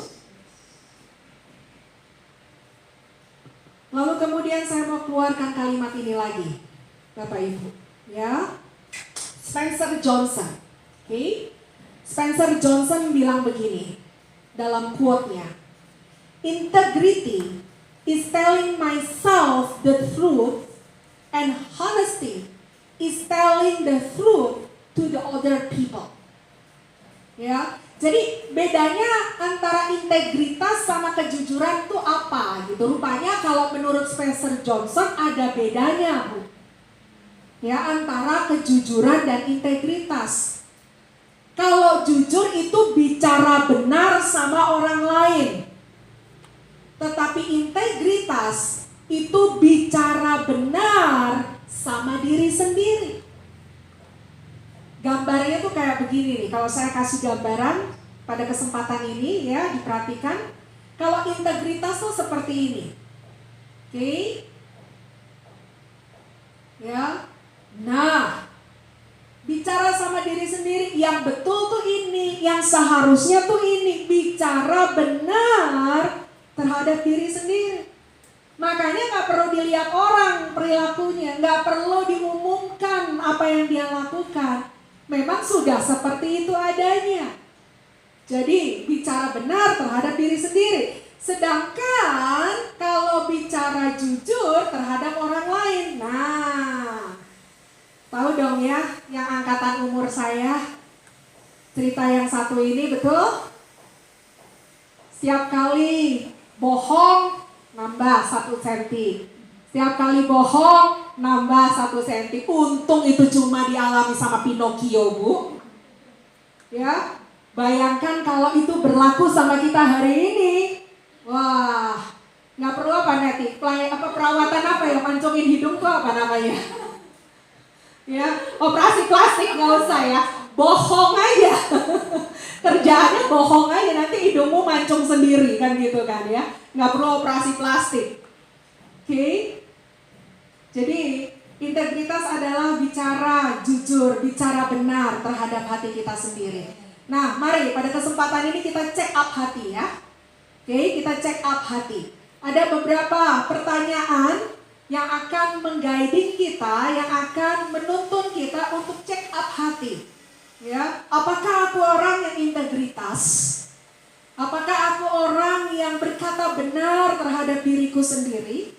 Lalu kemudian saya mau keluarkan kalimat ini lagi, Bapak Ibu. Ya, Spencer Johnson. Oke, Spencer Johnson bilang begini dalam quote-nya, integrity is telling myself the truth and honesty is telling the truth to the other people. Ya, jadi bedanya antara integritas sama kejujuran itu apa gitu? Rupanya kalau menurut Spencer Johnson ada bedanya, Bu. Ya, antara kejujuran dan integritas. Kalau jujur itu bicara benar sama orang lain. Tetapi integritas itu bicara benar sama diri sendiri. Gambarnya tuh kayak begini nih. Kalau saya kasih gambaran pada kesempatan ini ya, diperhatikan. Kalau integritas tuh seperti ini. Oke. Ya. Nah, bicara sama diri sendiri, yang betul tuh ini, yang seharusnya tuh ini, bicara benar terhadap diri sendiri. Makanya gak perlu dilihat orang perilakunya, gak perlu diumumkan apa yang dia lakukan. Memang sudah seperti itu adanya. Jadi bicara benar terhadap diri sendiri. Sedangkan kalau bicara jujur terhadap orang lain, nah, tahu dong ya, yang angkatan umur saya, cerita yang satu ini betul? Setiap kali bohong, nambah 1 senti. Setiap kali bohong, nambah 1 senti. Untung itu cuma dialami sama Pinocchio, Bu. Ya, bayangkan kalau itu berlaku sama kita hari ini. Wah, Nggak perlu apa Neti? Perawatan apa ya? Mancungin hidung tuh apa namanya? Ya, operasi plastik nggak usah ya. Bohong aja. Kerjaannya bohong aja, nanti hidungmu mancung sendiri kan gitu kan ya. Nggak perlu operasi plastik. Oke? Jadi integritas adalah bicara jujur, bicara benar terhadap hati kita sendiri. Nah, mari pada kesempatan ini kita check up hati ya. Oke, kita check up hati. Ada beberapa pertanyaan yang akan mengguiding kita, yang akan menuntun kita untuk check up hati. Ya, apakah aku orang yang integritas? Apakah aku orang yang berkata benar terhadap diriku sendiri?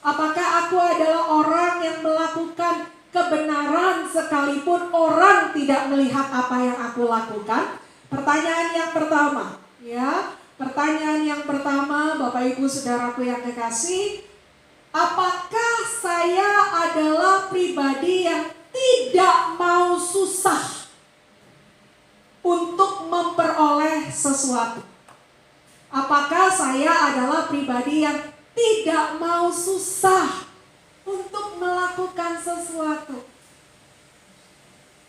Apakah aku adalah orang yang melakukan kebenaran sekalipun orang tidak melihat apa yang aku lakukan? Pertanyaan yang pertama, ya. Pertanyaan yang pertama, Bapak Ibu Saudaraku yang kekasih, apakah saya adalah pribadi yang tidak mau susah untuk memperoleh sesuatu? Apakah saya adalah pribadi yang tidak mau susah untuk melakukan sesuatu?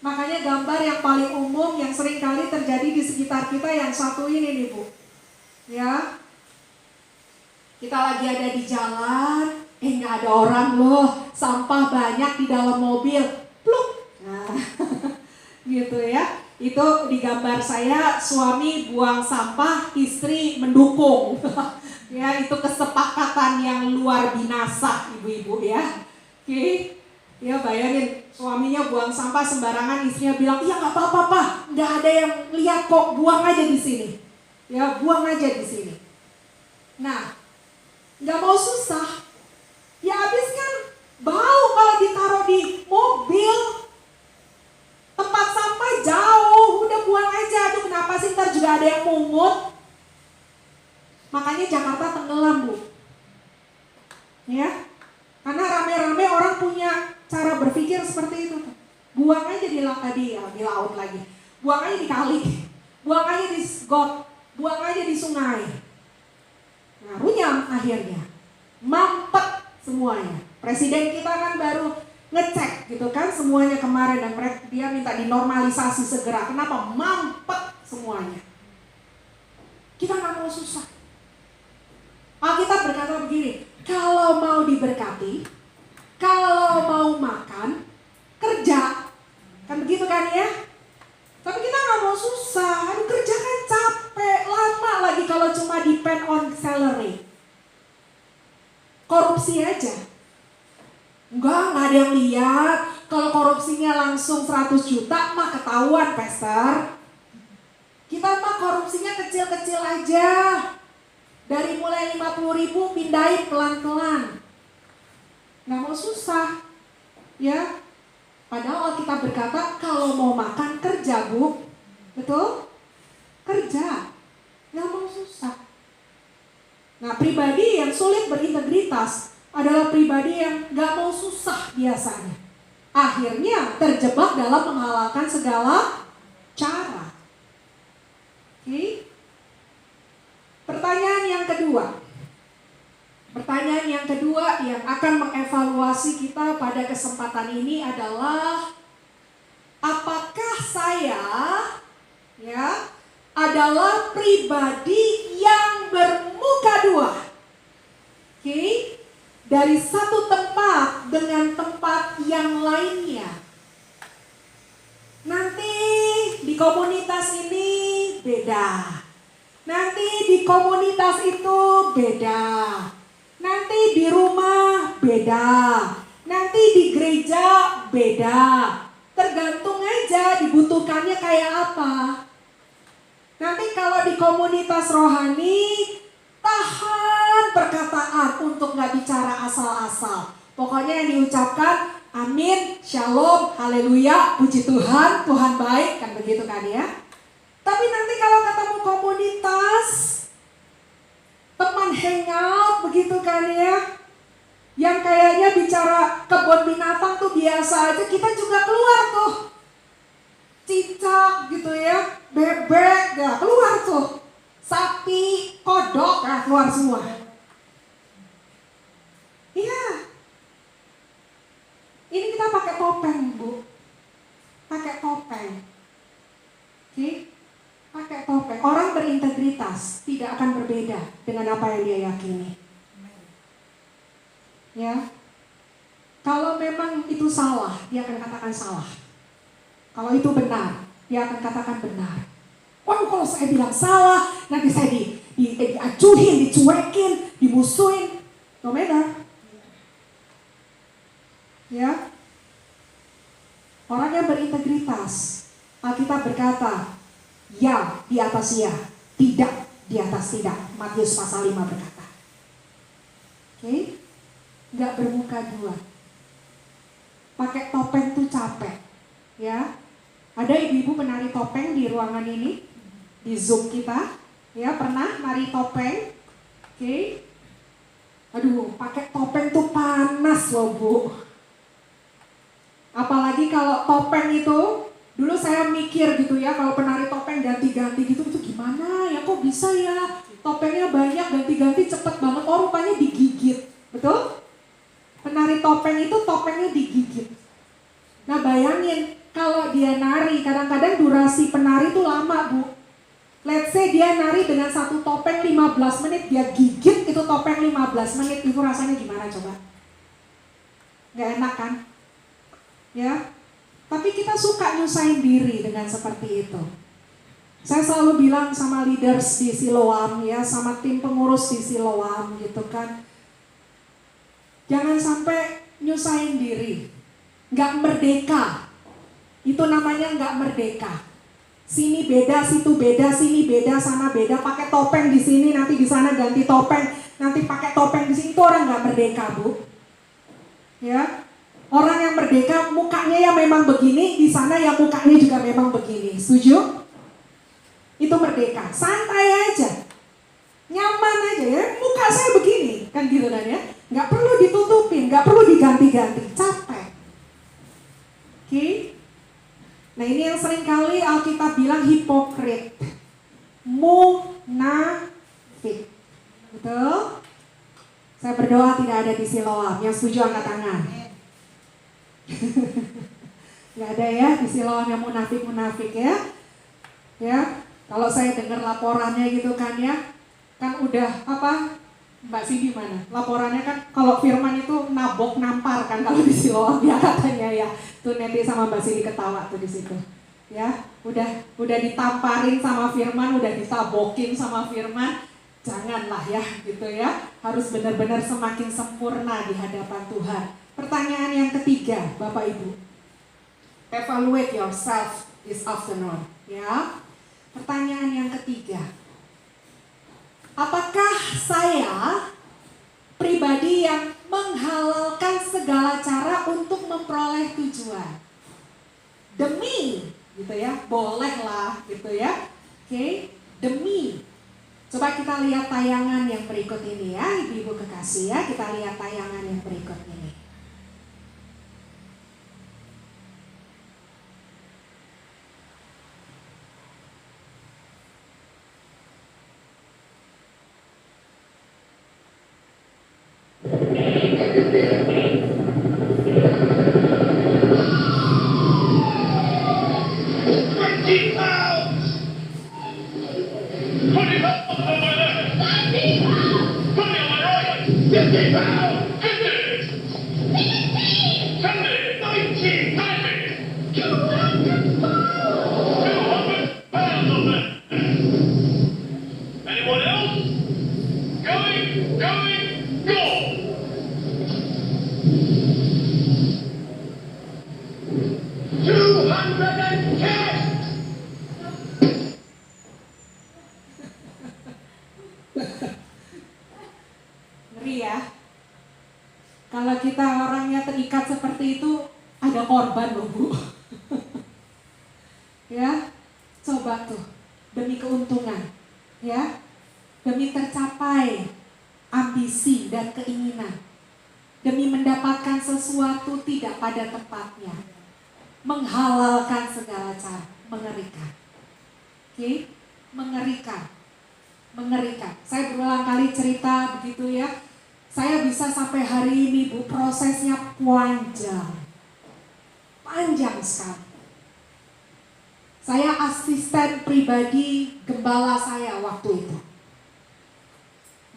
Makanya gambar yang paling umum yang sering kali terjadi di sekitar kita yang satu ini nih Bu. Ya, kita lagi ada di jalan, nggak ada orang loh, sampah banyak di dalam mobil, pluk, nah, gitu ya. Itu di gambar saya, suami buang sampah, istri mendukung. Ya, itu kesepakatan yang luar binasa, ibu-ibu ya. Oke, ya bayangin suaminya buang sampah sembarangan, istrinya bilang, iya nggak apa-apa Pak, nggak ada yang lihat kok, buang aja di sini. Ya, buang aja di sini. Nah, nggak mau susah. Ya habis kan bau kalau ditaruh di mobil. Tempat sampah jauh, udah buang aja. Aduh, kenapa sih ntar juga ada yang mungut? Makanya Jakarta tenggelam, Bu. Ya, karena rame-rame orang punya cara berpikir seperti itu. Buang aja di laut lagi. Buang aja di kali. Buang aja di got. Buang aja di sungai. Nah, runyam akhirnya. Mampet semuanya. Presiden kita kan baru ngecek gitu kan semuanya kemarin, dan dia minta dinormalisasi segera. Kenapa? Mampet semuanya. Kita nggak mau susah. Alkitab berkata begini, kalau mau diberkati, kalau mau makan, kerja. Kan begitu kan ya? Tapi kita nggak mau susah. Aduh, kerja kan capek, lama lagi kalau cuma depend on salary. Korupsi aja. Enggak ada yang lihat. Kalau korupsinya langsung 100 juta mah ketahuan, Pastor. Kita mah korupsinya kecil-kecil aja. Dari mulai 50.000 pindahin pelan-pelan. Nggak mau susah. Ya. Padahal kita berkata kalau mau makan kerja, Bu. Betul? Kerja. Nggak mau susah. Nah, pribadi yang sulit berintegritas adalah pribadi yang nggak mau susah biasanya. Akhirnya terjebak dalam menghalalkan segala cara. Oke? Pertanyaan yang kedua. Pertanyaan yang kedua yang akan mengevaluasi kita pada kesempatan ini adalah, apakah saya adalah pribadi yang bermuka dua? Oke? Dari satu tempat dengan tempat yang lainnya. Nanti di komunitas ini beda. Nanti di komunitas itu beda. Nanti di rumah beda. Nanti di gereja beda. Tergantung aja dibutuhkannya kayak apa. Nanti kalau di komunitas rohani, tahan perkataan untuk gak bicara asal-asal. Pokoknya yang diucapkan amin, shalom, haleluya, puji Tuhan, Tuhan baik, kan begitu kan ya. Tapi nanti kalau ketemu komunitas, teman hangout begitu kan ya, yang kayaknya bicara kebun binatang tuh biasa aja, kita juga keluar tuh. Cicak gitu ya, bebek, ya keluar tuh. Sapi, kodok, keluar semua. topeng, Bu. Pakai topeng. Oke? Pakai topeng. Orang berintegritas tidak akan berbeda dengan apa yang dia yakini. Ya. Kalau memang itu salah, dia akan katakan salah. Kalau itu benar, dia akan katakan benar. Waduh, kalau saya bilang salah, nanti saya diacuhin, dicuekin, dimusuhin. No matter. Ya. Orang yang berintegritas, Alkitab berkata, ya di atas ya, tidak di atas tidak. Matius pasal 5 berkata. Oke? Nggak bermuka dua. Pakai topeng tuh capek. Ya. Ada ibu-ibu penari topeng di ruangan ini, di Zoom kita. Ya, pernah nari topeng? Oke? Aduh, pakai topeng tuh panas loh, Bu. Apalagi kalau topeng itu, dulu saya mikir gitu ya, kalau penari topeng ganti-ganti gitu, itu gimana ya, kok bisa ya, topengnya banyak, ganti-ganti cepet banget, oh rupanya digigit, betul? Penari topeng itu topengnya digigit. Nah bayangin, kalau dia nari, kadang-kadang durasi penari itu lama, Bu. Let's say dia nari dengan satu topeng 15 menit, dia gigit itu topeng 15 menit, itu rasanya gimana coba? Gak enak kan? Ya, tapi kita suka nyusahin diri dengan seperti itu. Saya selalu bilang sama leaders di Siloam ya, sama tim pengurus di Siloam gitu kan, jangan sampai nyusahin diri, nggak merdeka. Itu namanya nggak merdeka. Sini beda, situ beda, sini beda, sana beda. Pakai topeng di sini, nanti di sana ganti topeng, nanti pakai topeng di sini. Itu orang nggak merdeka, Bu. Ya. Orang yang merdeka mukanya ya memang begini, di sana ya mukanya juga memang begini. Setuju? Itu merdeka. Santai aja. Nyaman aja ya. Muka saya begini. Kan gitu kan ya. Nggak perlu ditutupin, nggak perlu diganti-ganti. Capek. Oke? Nah ini yang sering kali Alkitab bilang hipokrit. Munafik. Betul? Saya berdoa tidak ada di Siloam. Yang setuju angkat tangan. Nggak ada ya di Siloam yang munafik-munafik ya. Ya, kalau saya dengar laporannya gitu kan ya, kan udah apa, Mbak Cindy mana? Laporannya kan kalau Firman itu nabok nampar kan kalau di Siloam ya katanya ya. Tuh nanti sama Mbak Cindy ketawa tuh di situ. Ya, udah ditamparin sama Firman, udah ditabokin sama Firman. Janganlah ya gitu ya. Harus benar-benar semakin sempurna di hadapan Tuhan. Pertanyaan yang ketiga, Bapak Ibu. Evaluate yourself this afternoon, ya. Pertanyaan yang ketiga. Apakah saya pribadi yang menghalalkan segala cara untuk memperoleh tujuan? Demi, gitu ya, bolehlah gitu ya. Oke, demi. Coba kita lihat tayangan yang berikut ini ya, Ibu-ibu kekasih ya. Kita lihat tayangan yang berikut ini. Ngeri ya. Kalau kita orangnya terikat seperti itu, ada korban loh, Bu. Ya, coba tuh, demi keuntungan, ya, demi tercapai ambisi dan keinginan, demi mendapatkan sesuatu tidak pada tempatnya, menghalalkan segala cara, mengerikan. Oke, mengerikan. Mengerikan. Saya berulang kali cerita begitu ya. Saya bisa sampai hari ini, Bu, prosesnya panjang. panjang sekali. Saya asisten pribadi gembala saya waktu itu.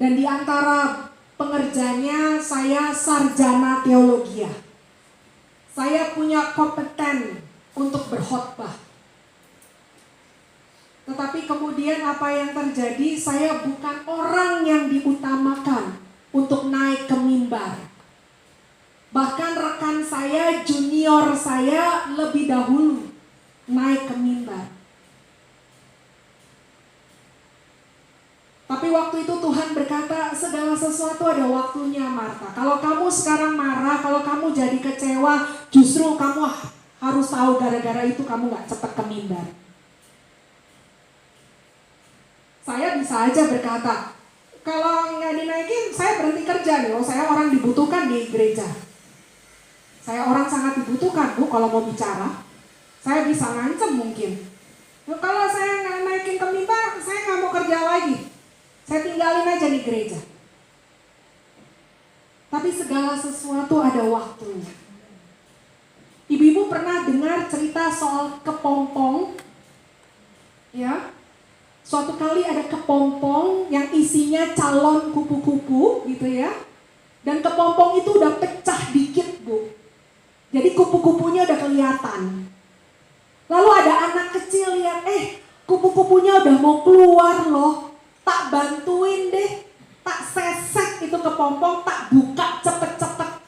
Dan di antara pengerjanya saya sarjana teologi. Saya punya kompeten untuk berkhotbah. Tetapi kemudian apa yang terjadi, saya bukan orang yang diutamakan untuk naik ke mimbar. Bahkan rekan saya, junior saya lebih dahulu naik ke mimbar. Tapi waktu itu Tuhan berkata, segala sesuatu ada waktunya, Marta. Kalau kamu sekarang marah, kalau kamu jadi kecewa, justru kamu harus tahu gara-gara itu kamu gak cepat ke mimbar. Saya bisa aja berkata, kalau nggak dinaikin, saya berhenti kerja nih. Oh, saya orang dibutuhkan di gereja. Saya orang sangat dibutuhkan, Bu, kalau mau bicara. Saya bisa ngancem mungkin. Kalau saya nggak naikin ke mimbar, saya nggak mau kerja lagi. Saya tinggalin aja di gereja. Tapi segala sesuatu ada waktunya. Ibu-ibu pernah dengar cerita soal kepompong? Ya, suatu kali ada kepompong yang isinya calon kupu-kupu gitu ya. Dan kepompong itu udah pecah dikit, Bu. Jadi kupu-kupunya udah kelihatan. Lalu ada anak kecil lihat, kupu-kupunya udah mau keluar loh. Tak bantuin deh, tak sesek itu kepompong, tak buka cepet-cepet.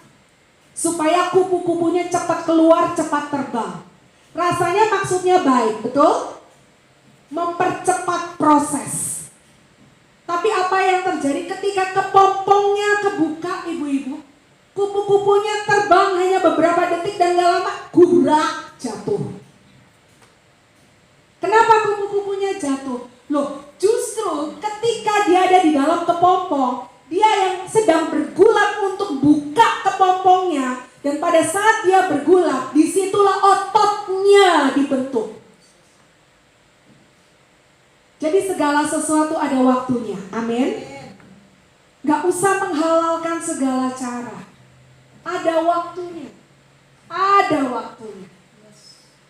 Supaya kupu-kupunya cepat keluar, cepat terbang. Rasanya maksudnya baik, betul? Mempercepat proses. Tapi apa yang terjadi ketika kepompongnya kebuka, ibu-ibu? Kupu-kupunya terbang hanya beberapa detik dan gak lama gurak jatuh. Kenapa kupu-kupunya jatuh? Loh, justru ketika dia ada di dalam kepompong, dia yang sedang bergulat untuk buka kepompongnya. Dan pada saat dia bergulat, disitulah ototnya dibentuk. Jadi segala sesuatu ada waktunya. Amin. Gak usah menghalalkan segala cara. Ada waktunya. Ada waktunya.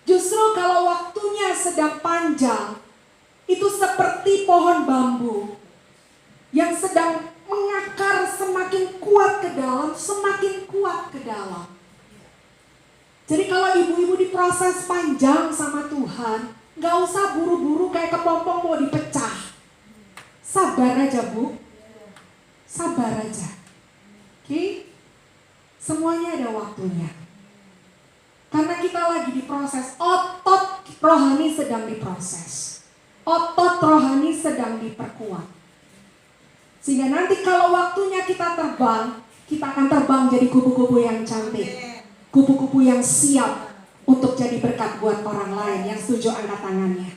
Justru kalau waktunya sedang panjang, itu seperti pohon bambu yang sedang mengakar semakin kuat ke dalam, semakin kuat ke dalam. Jadi kalau ibu-ibu diproses panjang sama Tuhan, gak usah buru-buru kayak kepompong mau dipecah. Sabar aja, Bu. Sabar aja. Oke? Semuanya ada waktunya. Karena kita lagi diproses, otot rohani sedang diproses. Otot rohani sedang diperkuat. Sehingga nanti kalau waktunya kita terbang, kita akan terbang jadi kupu-kupu yang cantik. Kupu-kupu yang siap untuk jadi berkat buat orang lain. Yang setuju angkat tangannya.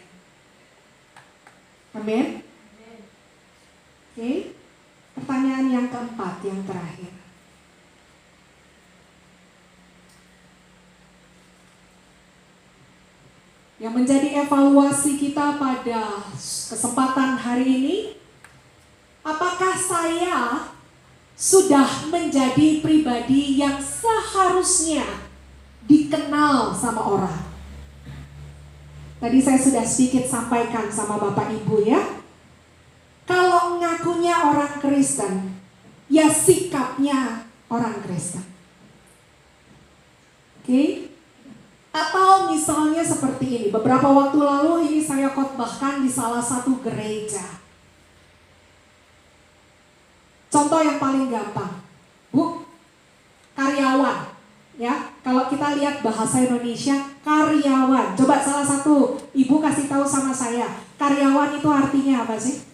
Amin. Oke. Pertanyaan yang keempat, yang terakhir. Yang menjadi evaluasi kita pada kesempatan hari ini, apakah saya sudah menjadi pribadi yang seharusnya dikenal sama orang? Tadi saya sudah sedikit sampaikan sama Bapak Ibu ya. Kalau ngakunya orang Kristen, ya sikapnya orang Kristen. Oke? Atau misalnya seperti ini, beberapa waktu lalu ini saya khotbahkan di salah satu gereja. Contoh yang paling gampang, Bu, karyawan, ya. Kalau kita lihat bahasa Indonesia, karyawan. Coba salah satu ibu kasih tahu sama saya, karyawan itu artinya apa sih?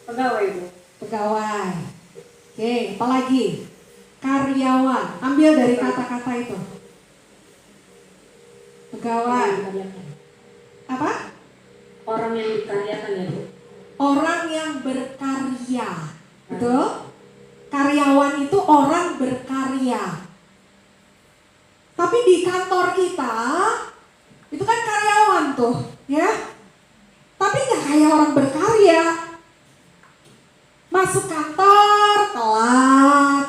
Pegawai, Bu. Pegawai. Oke, apa lagi? Karyawan, ambil dari kata-kata itu. Pegawai. Apa? Orang yang dikaryakan ya, Bu. Orang yang berkarya. Betul? Karyawan itu orang berkarya. Tapi di kantor kita, itu kan karyawan tuh, ya. Tapi nggak kayak orang berkarya. Masuk kantor, telat.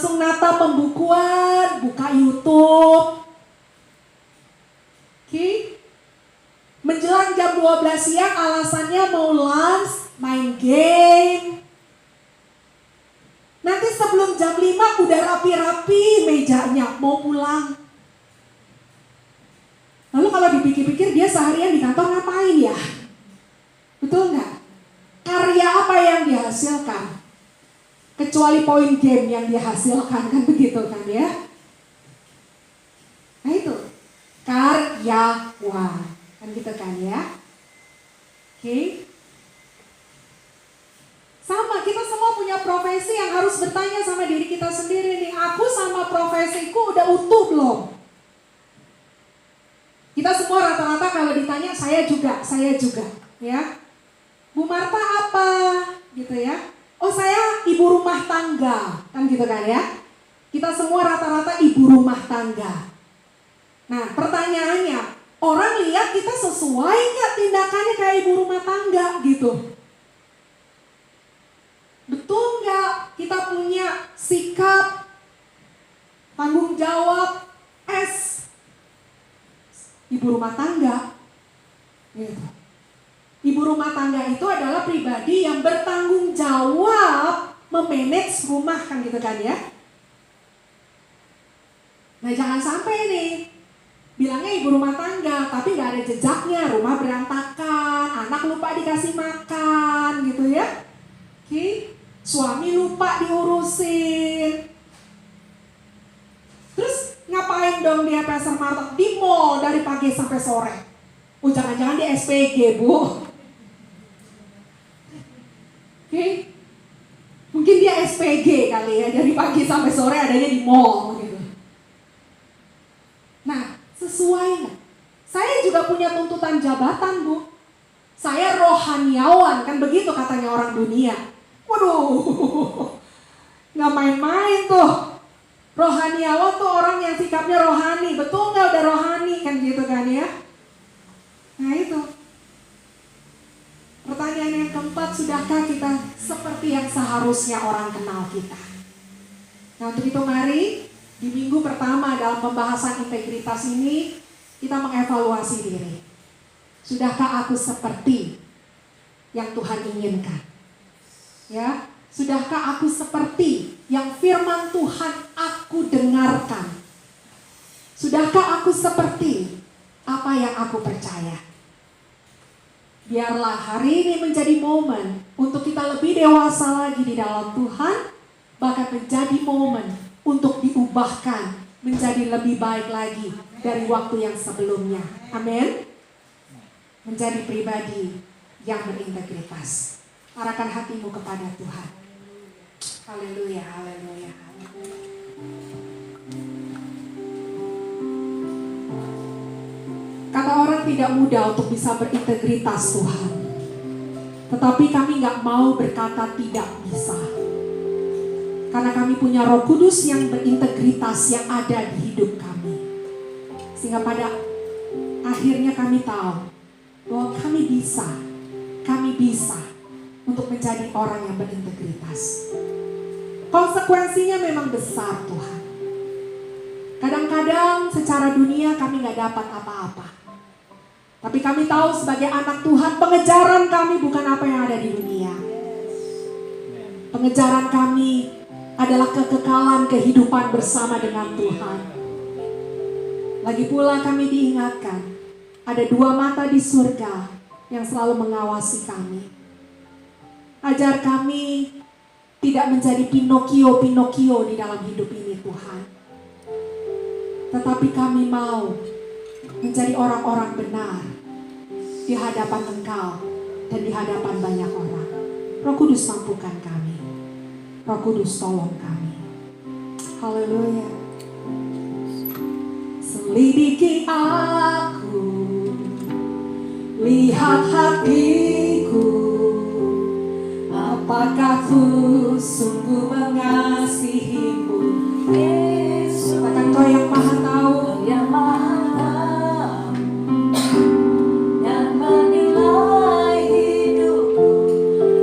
langsung nata pembukuan, buka YouTube. Oke. Menjelang jam 12 siang alasannya mau lunch, main game. Nanti sebelum jam 5 udah rapi-rapi mejanya, mau pulang. Lalu kalau dipikir-pikir dia seharian di kantor ngapain ya? Betul nggak? Karya apa yang dihasilkan? Kecuali poin game yang dihasilkan, kan begitu kan ya? Nah itu, karyawan, kan gitu kan ya? Oke. Sama, kita semua punya profesi yang harus bertanya sama diri kita sendiri nih. Aku sama profesiku udah utuh belum? Kita semua rata-rata kalau ditanya saya juga, ya. Bu Marta apa? Gitu ya. Oh saya ibu rumah tangga, kan gitu kan ya. Kita semua rata-rata ibu rumah tangga. Nah pertanyaannya, orang lihat kita sesuai nggak tindakannya kayak ibu rumah tangga gitu? Betul nggak kita punya sikap, tanggung jawab, ibu rumah tangga? Gitu. Ibu rumah tangga itu adalah pribadi yang bertanggung jawab memanage rumah, kan gitu kan ya. Nah jangan sampai nih bilangnya ibu rumah tangga tapi nggak ada jejaknya, rumah berantakan, anak lupa dikasih makan gitu ya. Oke, suami lupa diurusin. Terus ngapain dong dia pasar market di mall dari pagi sampai sore? Oh jangan-jangan di SPG bu. Oke, mungkin dia SPG kali ya, dari pagi sampai sore adanya di mall gitu. Nah, sesuai nggak? Saya juga punya tuntutan jabatan bu. Saya rohaniawan, kan begitu katanya orang dunia. Waduh, nggak main-main tuh. Rohaniawan tuh orang yang sikapnya rohani, betul nggak udah rohani kan gitu kan ya? Nah itu. Pertanyaan yang keempat, sudahkah kita seperti yang seharusnya orang kenal kita? Nah untuk itu mari di minggu pertama dalam pembahasan integritas ini kita mengevaluasi diri. Sudahkah aku seperti yang Tuhan inginkan? Ya, sudahkah aku seperti yang firman Tuhan aku dengarkan? Sudahkah aku seperti apa yang aku percaya? Biarlah hari ini menjadi momen untuk kita lebih dewasa lagi di dalam Tuhan, bahkan menjadi momen untuk diubahkan menjadi lebih baik lagi dari waktu yang sebelumnya. Amin. Menjadi pribadi yang berintegritas. Arahkan hatimu kepada Tuhan. Haleluya, haleluya, haleluya. Kata orang tidak mudah untuk bisa berintegritas Tuhan. Tetapi kami gak mau berkata tidak bisa. Karena kami punya Roh Kudus yang berintegritas yang ada di hidup kami. Sehingga pada akhirnya kami tahu bahwa kami bisa untuk menjadi orang yang berintegritas. Konsekuensinya memang besar Tuhan. Kadang-kadang secara dunia kami gak dapat apa-apa. Tapi kami tahu sebagai anak Tuhan, pengejaran kami bukan apa yang ada di dunia. Pengejaran kami adalah kekekalan kehidupan bersama dengan Tuhan. Lagi pula kami diingatkan, ada 2 mata di surga yang selalu mengawasi kami. Ajar kami tidak menjadi Pinokio di dalam hidup ini Tuhan. Tetapi kami mau menjadi orang-orang benar di hadapan Engkau dan di hadapan banyak orang. Roh Kudus mampukan kami. Roh Kudus tolong kami. Haleluya. Selidiki aku, lihat hatiku, apakah ku sungguh mengasihimu, Yesus. Katakan Kau yang maha tahu, yang maha tahu, yang menilai hidupku,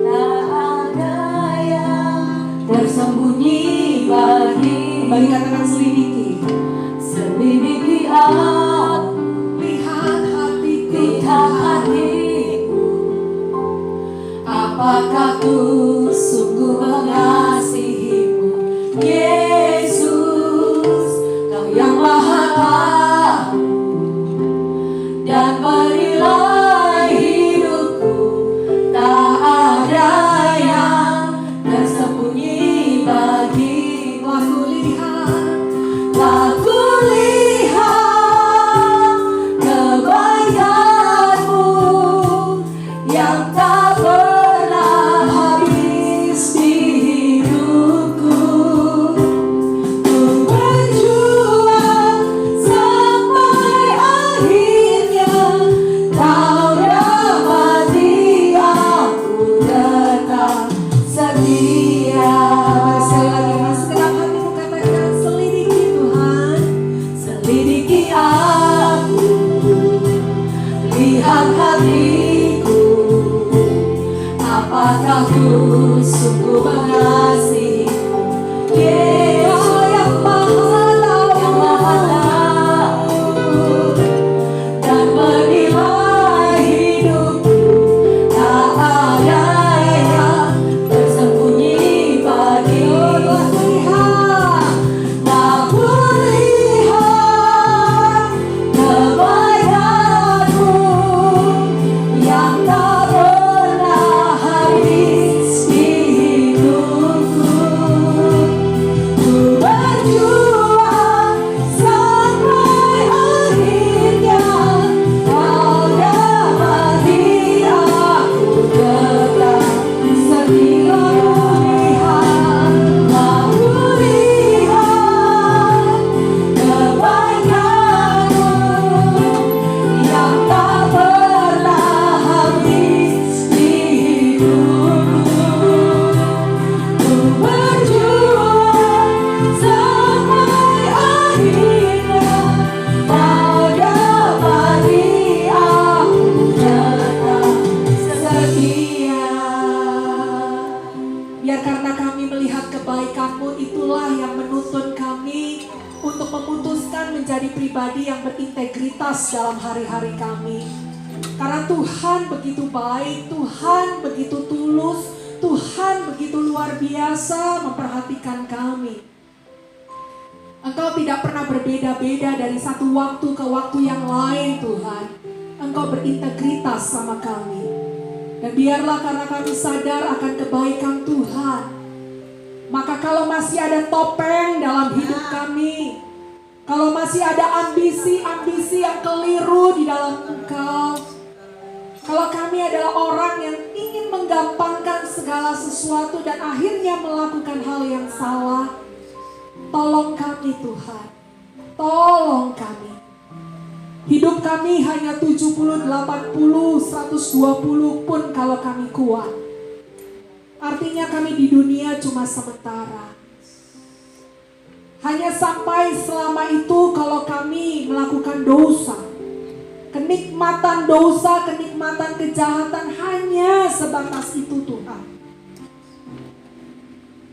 tak ada yang tersembunyi bagi Kembali katakan selidiki. Selidiki aku, Lihat hatiku, lihat hatiku. Apakah ku sungguh mengasihimu, Yesus, Kau yang Maha Tahu, dan berilah hidupku, tak ada yang tersembunyi bagimu. Aku lihat kebaikan-Mu yang tak pernah habis di hidupku. Ku berjuang sampai akhirnya, Kau dapati aku tetap setia. sekali lagi dengan segenap hatimu katakan selidiki Tuhan. Selidiki aku, lihat hatiku. Apakah ku sungguh mengasihimu, Yesus, Kau yang Maha Tahu, dan berilah hidupku, tak ada yang tersembunyi bagimu. Aku lihat kebaikan-Mu yang tak pernah habis di hidupku. Ku berjuang sampai akhirnya, Kau dapati aku tetap setia. Aku lihat kebaikan-Mu yang tak pernah habis di hidupku. Ku berjuang sampai akhirnya, Kau dapati aku tetap setia. biar karena kami melihat kebaikan-Mu itulah yang menuntun kami untuk memutuskan menjadi pribadi yang berintegritas dalam hari-hari kami. Karena Tuhan begitu baik, Tuhan begitu tulus, Tuhan begitu luar biasa memperhatikan kami. Engkau tidak pernah berbeda-beda dari satu waktu ke waktu yang lain Tuhan. Engkau berintegritas sama kami. Dan biarlah karena kami sadar akan kebaikan Tuhan, maka kalau masih ada topeng dalam hidup kami, kalau masih ada ambisi-ambisi yang keliru di dalam Engkau, kalau kami adalah orang yang ingin menggampangkan segala sesuatu dan akhirnya melakukan hal yang salah, tolong kami Tuhan, tolong kami. Hidup kami hanya 70, 80, 120 pun kalau kami kuat. Artinya kami di dunia cuma sementara. Hanya sampai selama itu kalau kami melakukan dosa. Kenikmatan dosa, kenikmatan kejahatan hanya sebatas itu Tuhan.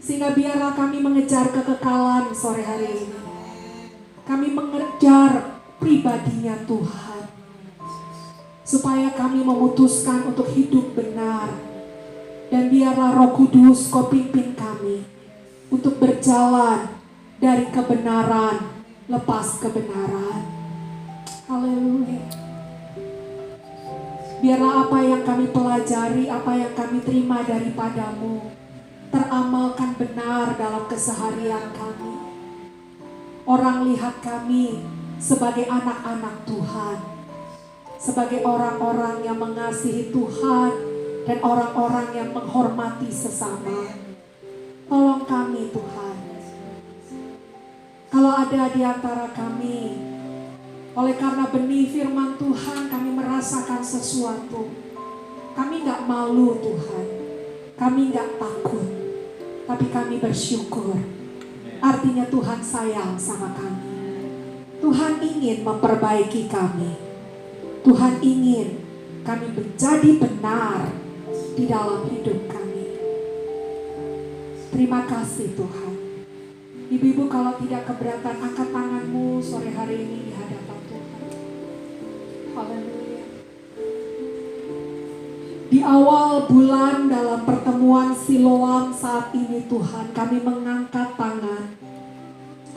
Sehingga biarlah kami mengejar kekekalan sore hari ini. Kami mengejar pribadinya Tuhan, supaya kami memutuskan untuk hidup benar. Dan biarlah Roh Kudus Kau pimpin kami untuk berjalan dari kebenaran lepas kebenaran. Haleluya. Biarlah apa yang kami pelajari, apa yang kami terima daripada-Mu teramalkan benar dalam keseharian kami. Orang lihat kami sebagai anak-anak Tuhan, sebagai orang-orang yang mengasihi Tuhan dan orang-orang yang menghormati sesama. Tolong kami Tuhan. Kalau ada di antara kami, oleh karena benih firman Tuhan kami merasakan sesuatu, kami gak malu Tuhan, kami gak takut, tapi kami bersyukur. Artinya Tuhan sayang sama kami. Tuhan ingin memperbaiki kami. Tuhan ingin kami menjadi benar di dalam hidup kami. Terima kasih Tuhan. Ibu-ibu kalau tidak keberatan, angkat tanganmu sore hari ini di hadapan Tuhan. Haleluya. Di awal bulan dalam pertemuan Siloam saat ini Tuhan, kami mengangkat tangan.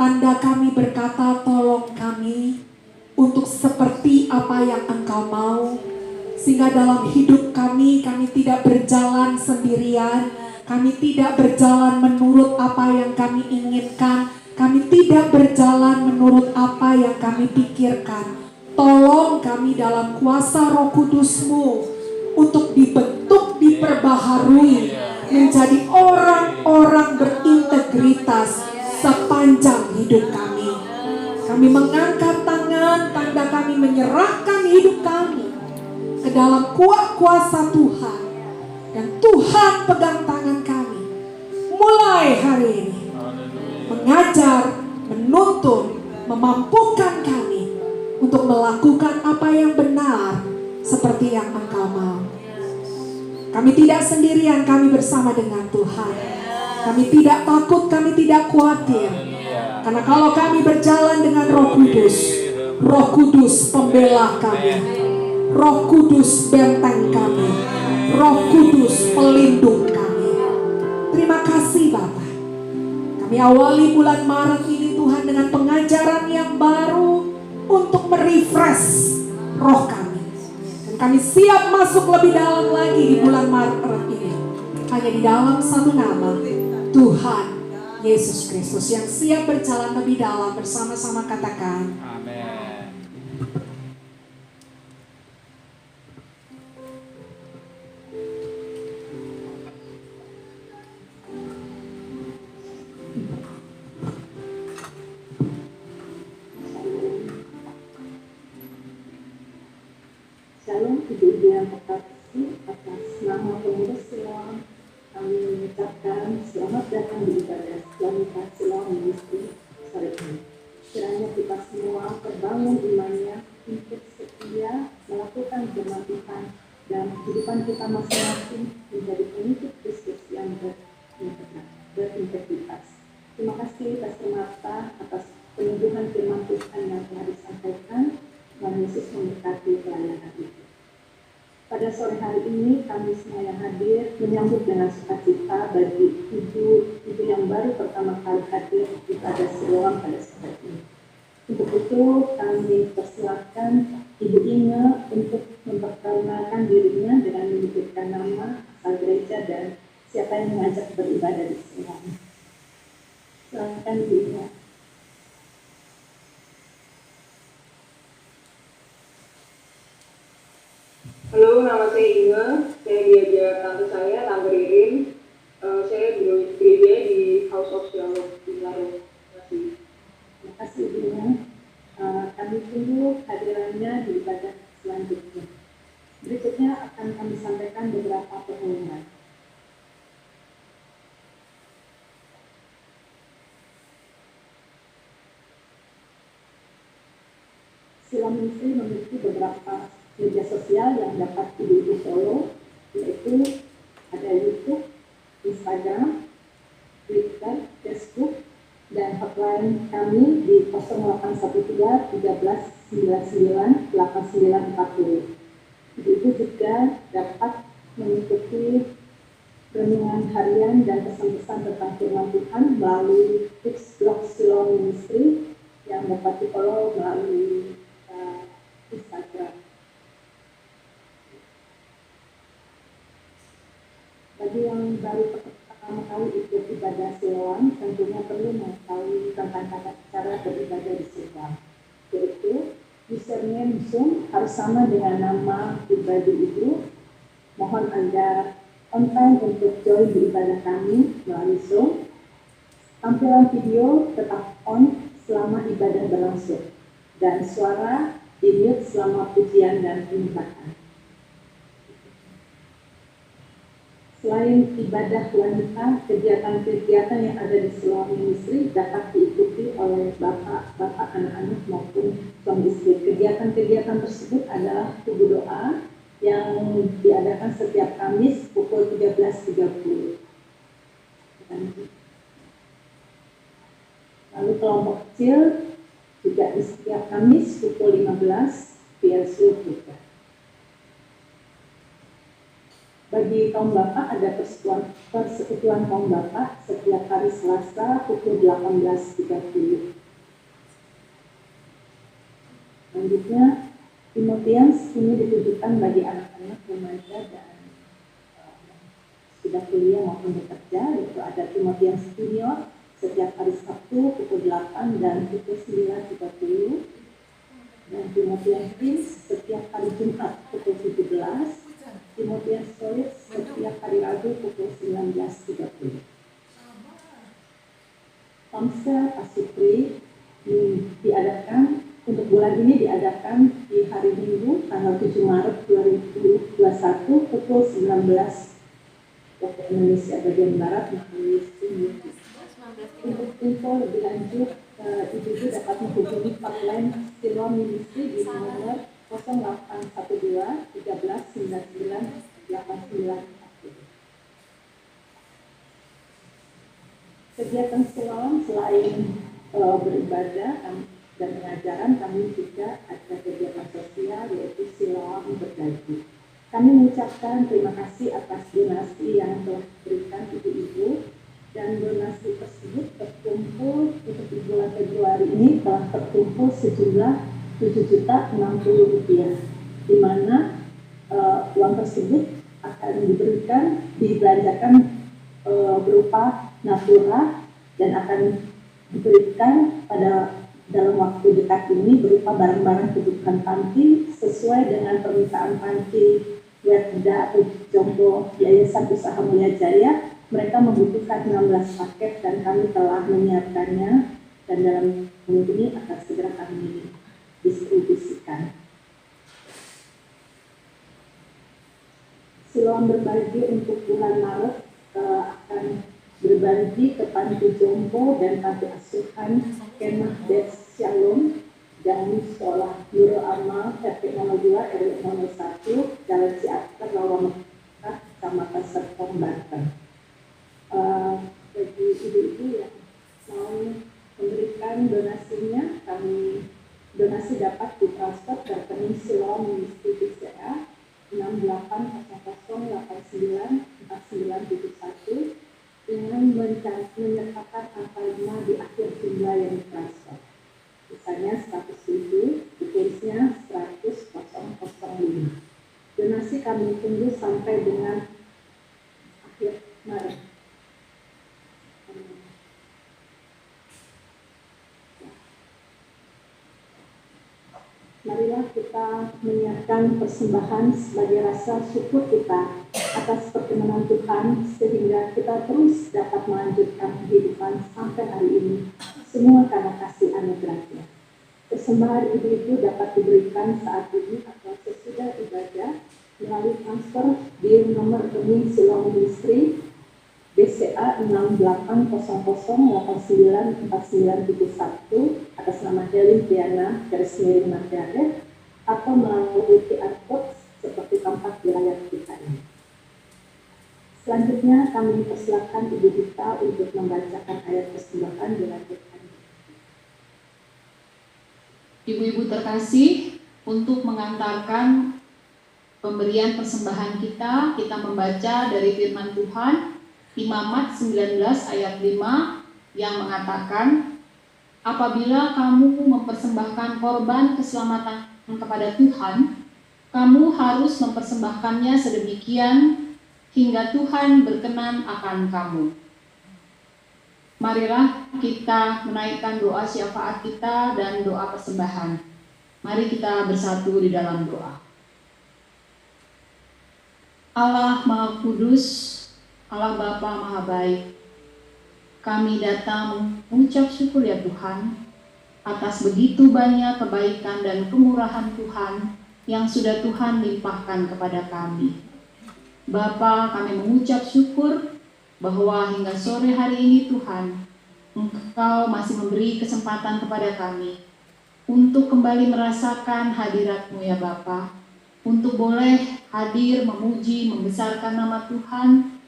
Tanda kami berkata, tolong kami untuk seperti apa yang Engkau mau. Sehingga dalam hidup kami tidak berjalan sendirian. Kami tidak berjalan menurut apa yang kami inginkan. Kami tidak berjalan menurut apa yang kami pikirkan. Tolong kami dalam kuasa Roh Kudus-Mu untuk dibentuk, diperbaharui menjadi orang-orang berintegritas sepanjang hidup kami. Kami mengangkat tangan, tanda kami menyerahkan hidup kami ke dalam kuasa Tuhan. Dan Tuhan pegang tangan kami mulai hari ini, mengajar, menuntun, memampukan kami untuk melakukan apa yang benar seperti yang Engkau mau. Kami tidak sendirian, kami bersama dengan Tuhan. Kami tidak takut, kami tidak khawatir. Karena kalau kami berjalan dengan Roh Kudus pembela kami, Roh Kudus benteng kami, Roh Kudus pelindung kami. Terima kasih Bapa. Kami awali bulan Maret ini Tuhan dengan pengajaran yang baru untuk merefresh roh kami. Dan kami siap masuk lebih dalam lagi di bulan Maret ini. Hanya di dalam satu nama, Tuhan Yesus Kristus, yang siap berjalan lebih dalam. Bersama-sama katakan Amin. Shalom ibu-ibu yang terkasih, atas nama pengurus Siloam kami mengucapkan selamat datang di ibadah wanita Siloam Ministry sore ini. Kiranya kita semua terbangun imannya untuk setia melakukan firman Tuhan dan kehidupan kita masing-masing menjadi pengikut Kristus yang berintegritas. Terima kasih Pastor Marta atas penyembuhan firman Tuhan yang telah disampaikan. Tuhan Yesus memberkati pelayanan itu. Pada sore hari ini kami semua yang hadir menyambut dengan sukacita bagi ibu yang baru pertama kali hadir ibadah Siloam pada sore ini. Untuk itu kami persilakan Ibu Inge untuk memperkenalkan dirinya dengan menyebutkan nama, asal gereja dan siapa yang mengajak beribadah di Siloam. Silakan Ibu Inge. Halo, nama saya Inge. Saya diajak tante saya, Tante Ririn. Saya gereja di House of Shalom di Larang. Terima kasih Ibu Inge. Kami tunggu hadirannya di ibadah selanjutnya. Berikutnya akan kami sampaikan beberapa pengumuman. Siloam Ministry memiliki beberapa media sosial yang dapat ibu-ibu follow, yaitu ada YouTube, Instagram, Twitter, Facebook, dan hotline kami di 0813 13 99 8940. Ibu-ibu juga dapat mengikuti renungan harian dan pesan-pesan tentang firman Tuhan melalui X blog Siloam Ministry yang dapat di-follow melalui Instagram. Bagi yang baru pertama kali ikut ibadah Siloam, tentunya perlu mengetahui tentang cara beribadah di Siloam, yaitu username Zoom harus sama dengan nama pribadi Ibu. Mohon Anda on time untuk join di ibadah kami melalui Zoom. Tampilan video tetap on selama ibadah berlangsung, dan suara di-mute selama pujian dan penyembahan. Selain ibadah wanita, kegiatan-kegiatan yang ada di Siloam Ministry dapat diikuti oleh bapak-bapak, anak-anak maupun suami istri. Kegiatan-kegiatan tersebut adalah tubuh doa yang diadakan setiap Kamis pukul 13.30. kelompok kecil juga di setiap Kamis pukul 15 via Zoom juga. Bagi kaum bapak ada persekutuan kaum bapak setiap hari Selasa pukul 18.30. Selanjutnya, Timotius ini ditujukan bagi anak-anak remaja dan sudah kuliah maupun bekerja, yaitu ada Timotius Junior setiap hari Sabtu pukul 8 dan pukul 9.30, dan Timotius Prince setiap hari Jumat pukul 17, Timotius Solid setiap hari Rabu pukul 19.30. Komsel Pasupri diadakan untuk bulan ini diadakan di hari Minggu tanggal 7 Maret 2021 pukul 19 waktu Indonesia bagian Barat melalui Zoom. Untuk info lebih lanjut, Ibu dapat menghubungi hotline Siloam Ministry di nomor 0812 13 99 89. Kegiatan Siloam selain beribadah dan pengajaran, kami juga ada kegiatan sosial yaitu Siloam Berbagi. Kami mengucapkan terima kasih atas donasi yang telah diberikan ibu-ibu, dan donasi tersebut terkumpul untuk di bulan Februari ini telah terkumpul sejumlah Rp7.060.000, di mana uang tersebut akan dibelanjakan berupa natura dan akan diberikan dalam waktu dekat ini berupa barang-barang kebutuhan panti sesuai dengan permintaan panti Wetda atau Jombo Yayasan Usaha Mulia Jaya. Mereka membutuhkan 16 paket dan kami telah menyiapkannya, dan dalam minggu ini akan segera kami distribusikan. Siloam Berbagi untuk bulan Maret akan berbagi ke Panti Jombo dan Panti Asuhan Kemah Des Shalom dan Sekolah Nurul Amal RT 02 RW 01 Jalan Ciater Rawamangun Kecamatan Serpong, Banten. Bagi ibu-ibu yang mau memberikan donasinya, donasi dapat ditransfer ke rekening Siloam Ministry BCA 6800894971 dengan menyertakan angka 5 di akhir jumlah yang ditransfer. Misalnya 100.000, ditulisnya 100.005. Donasi kami tunggu sampai dengan akhir Maret. Marilah kita menyiapkan persembahan sebagai rasa syukur kita atas perkenanan Tuhan, sehingga kita terus dapat melanjutkan kehidupan sampai hari ini, semua karena kasih anugerah-Nya. Persembahan ibu-ibu dapat diberikan saat ini atau sesudah ibadah melalui transfer di nomor rekening Siloam Ministry BCA 6800894971 atas nama Helen Diana Garismiring Margaret, atau melalui QR Code seperti tampak di layar kita ini. Selanjutnya kami persilakan Ibu Dita untuk membacakan ayat persembahan dilanjutkan. Ibu-ibu terkasih, untuk mengantarkan pemberian persembahan kita membaca dari firman Tuhan Imamat 19 ayat 5 yang mengatakan, apabila kamu mempersembahkan korban keselamatan kepada Tuhan, kamu harus mempersembahkannya sedemikian hingga Tuhan berkenan akan kamu. Marilah kita menaikkan doa syafaat kita dan doa persembahan. Mari kita bersatu di dalam doa. Allah Maha Kudus, Allah Bapa Maha Baik, kami datang mengucap syukur ya Tuhan atas begitu banyak kebaikan dan kemurahan Tuhan yang sudah Tuhan limpahkan kepada kami. Bapa, kami mengucap syukur bahwa hingga sore hari ini Tuhan, Engkau masih memberi kesempatan kepada kami untuk kembali merasakan hadirat-Mu ya Bapa, untuk boleh hadir, memuji, membesarkan nama Tuhan,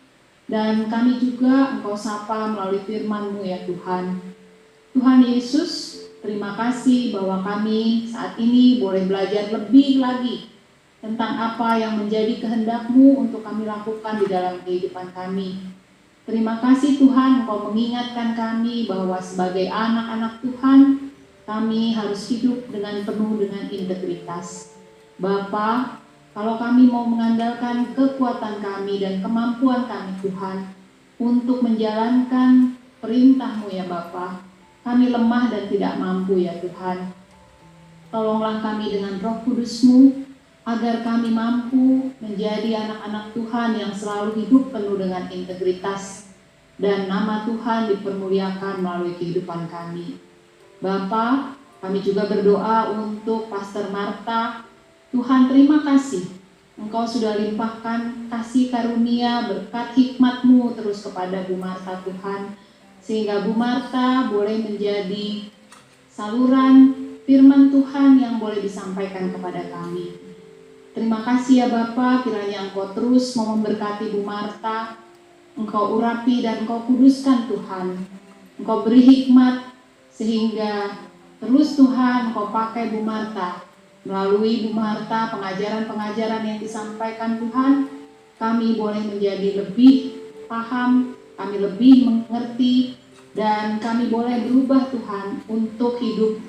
dan kami juga Engkau sapa melalui firman-Mu ya Tuhan. Tuhan Yesus, terima kasih bahwa kami saat ini boleh belajar lebih lagi tentang apa yang menjadi kehendak-Mu untuk kami lakukan di dalam kehidupan kami. Terima kasih Tuhan, Engkau mengingatkan kami bahwa sebagai anak-anak Tuhan, kami harus hidup dengan penuh dengan integritas. Bapa, kalau kami mau mengandalkan kekuatan kami dan kemampuan kami Tuhan, untuk menjalankan perintah-Mu ya Bapa, kami lemah dan tidak mampu ya Tuhan. Tolonglah kami dengan Roh Kudus-Mu, agar kami mampu menjadi anak-anak Tuhan yang selalu hidup penuh dengan integritas dan nama Tuhan dipermuliakan melalui kehidupan kami. Bapa, kami juga berdoa untuk Pastor Marta. Tuhan, terima kasih Engkau sudah limpahkan kasih karunia berkat hikmat-Mu terus kepada Bu Marta Tuhan, sehingga Bu Marta boleh menjadi saluran firman Tuhan yang boleh disampaikan kepada kami. Terima kasih ya Bapa, kiranya Engkau terus mau memberkati Bu Marta, Engkau urapi dan Engkau kuduskan Tuhan. Engkau beri hikmat sehingga terus Tuhan Engkau pakai Bu Marta. Melalui Bu Marta, pengajaran-pengajaran yang disampaikan Tuhan, kami boleh menjadi lebih paham, kami lebih mengerti, dan kami boleh berubah Tuhan untuk hidup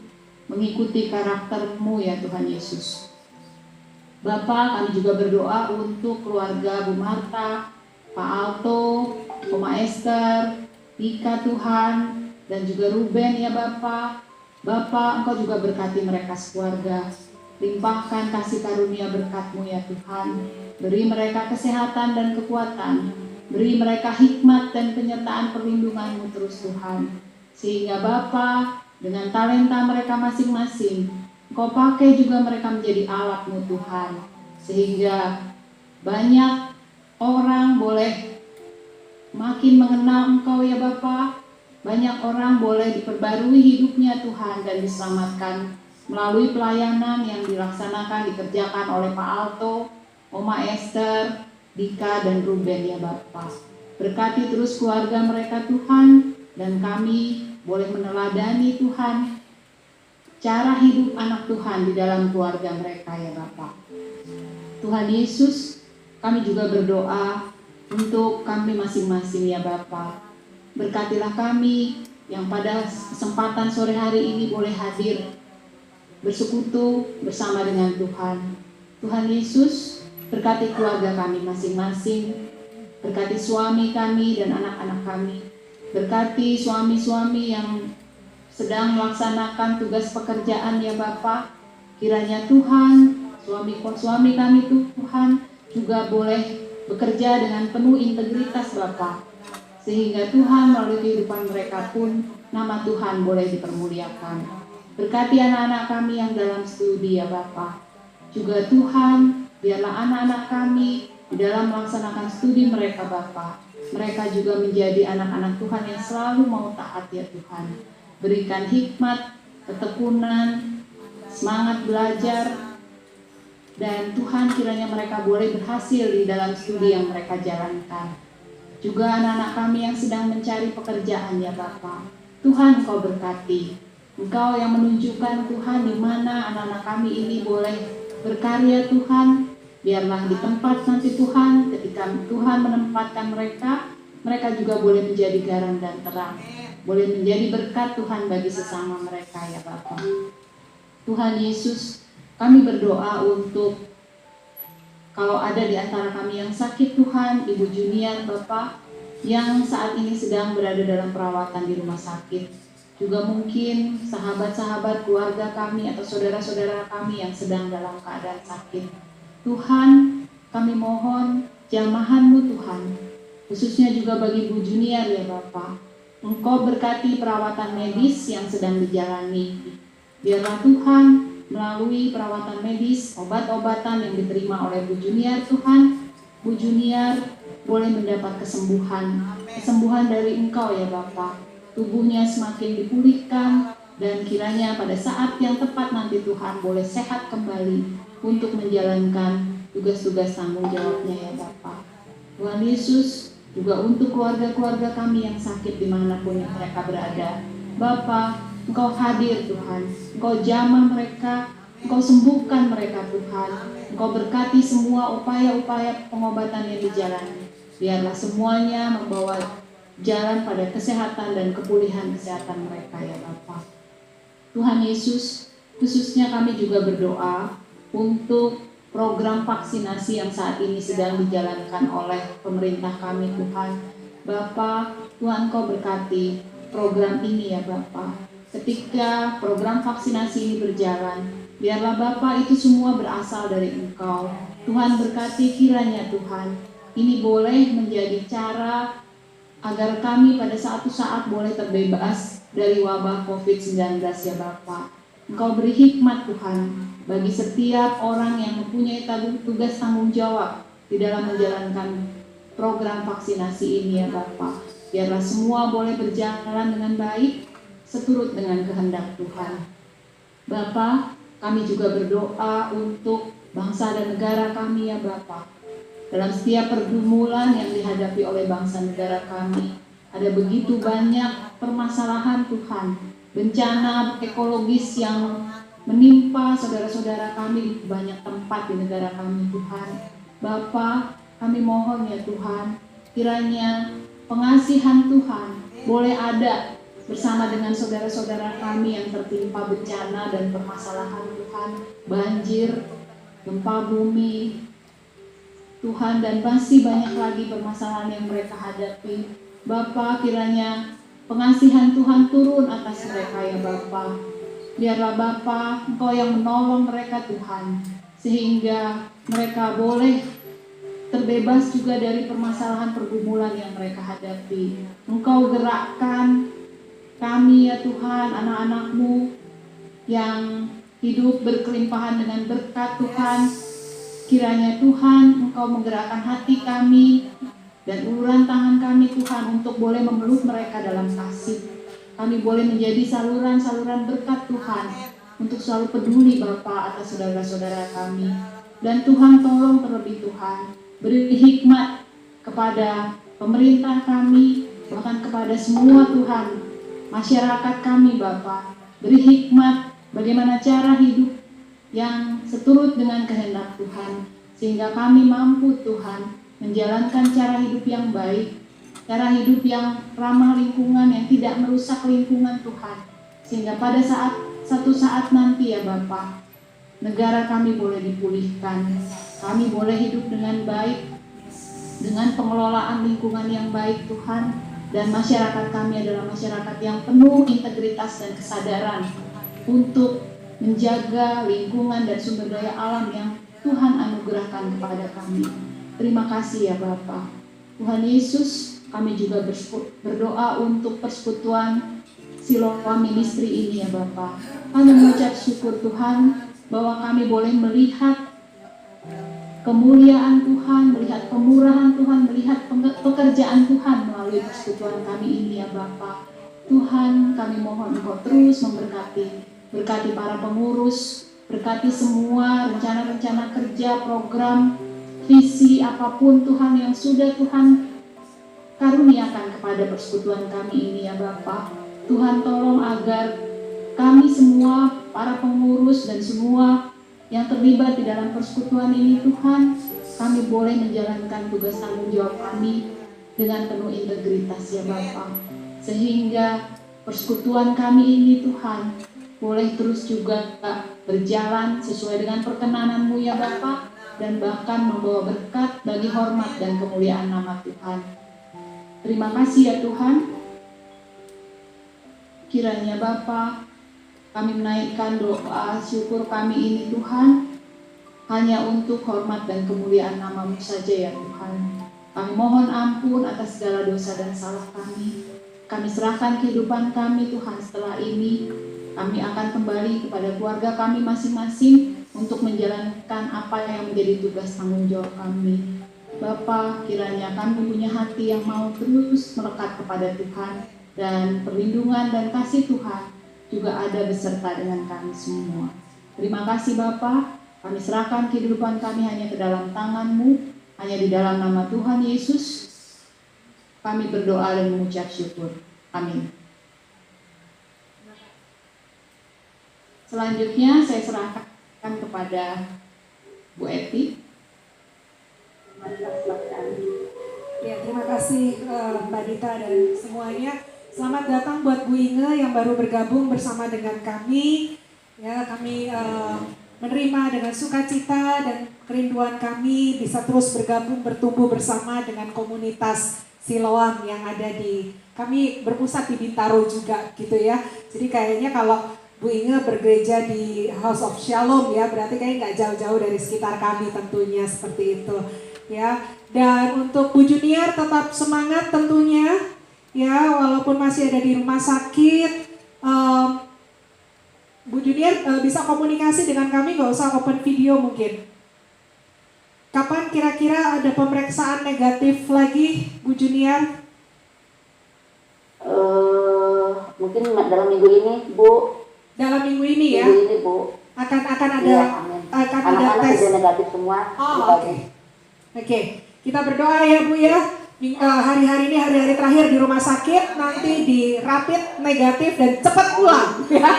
mengikuti karakter-Mu ya Tuhan Yesus. Bapa, kami juga berdoa untuk keluarga Bu Marta, Pak Alto, Oma Esther, Ika Tuhan, dan juga Ruben ya Bapa. Bapa, Engkau juga berkati mereka sekeluarga. Limpahkan kasih karunia berkat-Mu ya Tuhan. Beri mereka kesehatan dan kekuatan. Beri mereka hikmat dan penyertaan perlindungan-Mu terus Tuhan. Sehingga Bapa, dengan talenta mereka masing-masing, Engkau pakai juga mereka menjadi alat-Mu Tuhan, sehingga banyak orang boleh makin mengenal Engkau ya Bapa. Banyak orang boleh diperbarui hidupnya Tuhan dan diselamatkan melalui pelayanan yang dilaksanakan, dikerjakan oleh Pak Alto, Oma Esther, Dika dan Ruben ya Bapa. Berkati terus keluarga mereka Tuhan, dan kami boleh meneladani Tuhan cara hidup anak Tuhan di dalam keluarga mereka ya Bapa. Tuhan Yesus, kami juga berdoa untuk kami masing-masing ya Bapa. Berkatilah kami yang pada kesempatan sore hari ini boleh hadir bersekutu bersama dengan Tuhan. Tuhan Yesus, berkati keluarga kami masing-masing, berkati suami kami dan anak-anak kami, berkati suami-suami yang sedang melaksanakan tugas pekerjaan ya Bapa. Kiranya Tuhan, suami kami Tuhan juga boleh bekerja dengan penuh integritas Bapa, sehingga Tuhan melalui kehidupan mereka pun nama Tuhan boleh dipermuliakan. Berkati anak-anak kami yang dalam studi ya Bapa. Juga Tuhan, biarlah anak-anak kami di dalam melaksanakan studi mereka Bapa, mereka juga menjadi anak-anak Tuhan yang selalu mau taat ya Tuhan. Berikan hikmat, ketekunan, semangat belajar, dan Tuhan kiranya mereka boleh berhasil di dalam studi yang mereka jalankan. Juga anak-anak kami yang sedang mencari pekerjaan ya Bapa, Tuhan Engkau berkati. Engkau yang menunjukkan Tuhan di mana anak-anak kami ini boleh berkarya Tuhan. Biarlah di tempat nanti Tuhan, ketika Tuhan menempatkan mereka, mereka juga boleh menjadi garam dan terang, boleh menjadi berkat Tuhan bagi sesama mereka ya Bapa. Tuhan Yesus, kami berdoa untuk kalau ada di antara kami yang sakit Tuhan, Ibu Junior Bapak, yang saat ini sedang berada dalam perawatan di rumah sakit. Juga mungkin sahabat-sahabat keluarga kami atau saudara-saudara kami yang sedang dalam keadaan sakit. Tuhan, kami mohon jamahan-Mu Tuhan, khususnya juga bagi Bu Junior ya Bapak. Engkau berkati perawatan medis yang sedang dijalani. Biarlah Tuhan melalui perawatan medis, obat-obatan yang diterima oleh Bu Junior Tuhan, Bu Junior boleh mendapat kesembuhan dari Engkau ya Bapak. Tubuhnya semakin dipulihkan, dan kiranya pada saat yang tepat nanti Tuhan boleh sehat kembali untuk menjalankan tugas-tugas tanggung jawabnya ya Bapak. Tuhan Yesus, juga untuk keluarga-keluarga kami yang sakit dimanapun yang mereka berada, Bapa, Engkau hadir Tuhan, Engkau jamah mereka, Engkau sembuhkan mereka Tuhan, Engkau berkati semua upaya-upaya pengobatan yang dijalani. Biarlah semuanya membawa jalan pada kesehatan dan kepulihan kesehatan mereka ya Bapa. Tuhan Yesus, khususnya kami juga berdoa untuk program vaksinasi yang saat ini sedang dijalankan oleh pemerintah kami Tuhan. Bapa, Tuhan Engkau berkati program ini ya Bapa. Ketika program vaksinasi ini berjalan, biarlah Bapa itu semua berasal dari Engkau. Tuhan berkati kiranya Tuhan, ini boleh menjadi cara agar kami pada suatu saat boleh terbebas dari wabah COVID-19 ya Bapa. Engkau beri hikmat Tuhan bagi setiap orang yang mempunyai tugas tanggung jawab di dalam menjalankan program vaksinasi ini ya Bapa. Biarlah semua boleh berjalan dengan baik seturut dengan kehendak Tuhan. Bapa, kami juga berdoa untuk bangsa dan negara kami ya Bapa. Dalam setiap pergumulan yang dihadapi oleh bangsa negara kami, ada begitu banyak permasalahan Tuhan, bencana ekologis yang menimpa saudara-saudara kami di banyak tempat di negara kami Tuhan. Bapa, kami mohon ya Tuhan, kiranya pengasihan Tuhan boleh ada bersama dengan saudara-saudara kami yang tertimpa bencana dan permasalahan Tuhan, banjir, gempa bumi, Tuhan, dan masih banyak lagi permasalahan yang mereka hadapi. Bapa, kiranya pengasihan Tuhan turun atas mereka ya Bapa. Biarlah Bapa, Engkau yang menolong mereka Tuhan, sehingga mereka boleh terbebas juga dari permasalahan pergumulan yang mereka hadapi. Engkau gerakkan kami ya Tuhan, anak-anak-Mu yang hidup berkelimpahan dengan berkat Tuhan. Kiranya Tuhan Engkau menggerakkan hati kami dan uluran tangan kami Tuhan untuk boleh memeluk mereka dalam kasih. Kami boleh menjadi saluran-saluran berkat Tuhan untuk selalu peduli Bapa atas saudara-saudara kami. Dan Tuhan tolong terlebih Tuhan, beri hikmat kepada pemerintah kami, bahkan kepada semua Tuhan, masyarakat kami Bapa. Beri hikmat bagaimana cara hidup yang seturut dengan kehendak Tuhan, sehingga kami mampu Tuhan menjalankan cara hidup yang baik, cara hidup yang ramah lingkungan, yang tidak merusak lingkungan Tuhan, sehingga pada satu saat nanti ya Bapa, negara kami boleh dipulihkan, kami boleh hidup dengan baik, dengan pengelolaan lingkungan yang baik Tuhan, dan masyarakat kami adalah masyarakat yang penuh integritas dan kesadaran untuk menjaga lingkungan dan sumber daya alam yang Tuhan anugerahkan kepada kami. Terima kasih ya Bapa. Tuhan Yesus, kami juga berdoa untuk persekutuan Siloam Ministry ini ya Bapa. Kami mengucap syukur Tuhan bahwa kami boleh melihat kemuliaan Tuhan, melihat kemurahan Tuhan, melihat pekerjaan Tuhan melalui persekutuan kami ini ya Bapa. Tuhan, kami mohon Engkau terus berkati para pengurus, berkati semua rencana-rencana kerja, program, visi apapun Tuhan yang sudah Tuhan karuniakan kepada persekutuan kami ini ya Bapa. Tuhan tolong agar kami semua, para pengurus dan semua yang terlibat di dalam persekutuan ini Tuhan, kami boleh menjalankan tugas tanggung jawab kami dengan penuh integritas ya Bapa. Sehingga persekutuan kami ini Tuhan boleh terus juga berjalan sesuai dengan perkenanan-Mu ya Bapa, dan bahkan membawa berkat bagi hormat dan kemuliaan nama Tuhan. Terima kasih ya Tuhan. Kiranya Bapa, kami menaikkan doa syukur kami ini Tuhan, hanya untuk hormat dan kemuliaan nama-Mu saja ya Tuhan. Kami mohon ampun atas segala dosa dan salah kami. Kami serahkan kehidupan kami Tuhan setelah ini. Kami akan kembali kepada keluarga kami masing-masing untuk menjalankan apa yang menjadi tugas tanggung jawab kami. Bapa, kiranya kami punya hati yang mau terus melekat kepada Tuhan, dan perlindungan dan kasih Tuhan juga ada beserta dengan kami semua. Terima kasih Bapa, kami serahkan kehidupan kami hanya ke dalam tangan-Mu, hanya di dalam nama Tuhan Yesus kami berdoa dan mengucap syukur. Amin. Selanjutnya saya serahkan kepada Bu Eti. Marilah silakan. Ya, terima kasih Mbak Dita dan semuanya. Selamat datang buat Bu Inge yang baru bergabung bersama dengan kami. Ya, kami menerima dengan sukacita dan kerinduan kami bisa terus bergabung bertumbuh bersama dengan komunitas Siloam yang ada di, kami berpusat di Bintaro juga gitu ya. Jadi kayaknya kalau Bu Inge bergereja di House of Shalom ya, berarti kayaknya nggak jauh-jauh dari sekitar kami tentunya seperti itu ya. Dan untuk Bu Junior tetap semangat tentunya ya, walaupun masih ada di rumah sakit. Bu Junior bisa komunikasi dengan kami, nggak usah open video mungkin. Kapan kira-kira ada pemeriksaan negatif lagi Bu Junior? Mungkin dalam minggu ini, Bu. Dalam minggu ini ya? Minggu ini, Bu. Akan ada Iya, akan ada anak-anak tes. sudah negatif semua. Oke, kita berdoa ya Bu ya. Hari-hari ini hari-hari terakhir di rumah sakit, nanti di rapid negatif dan cepat pulang ya.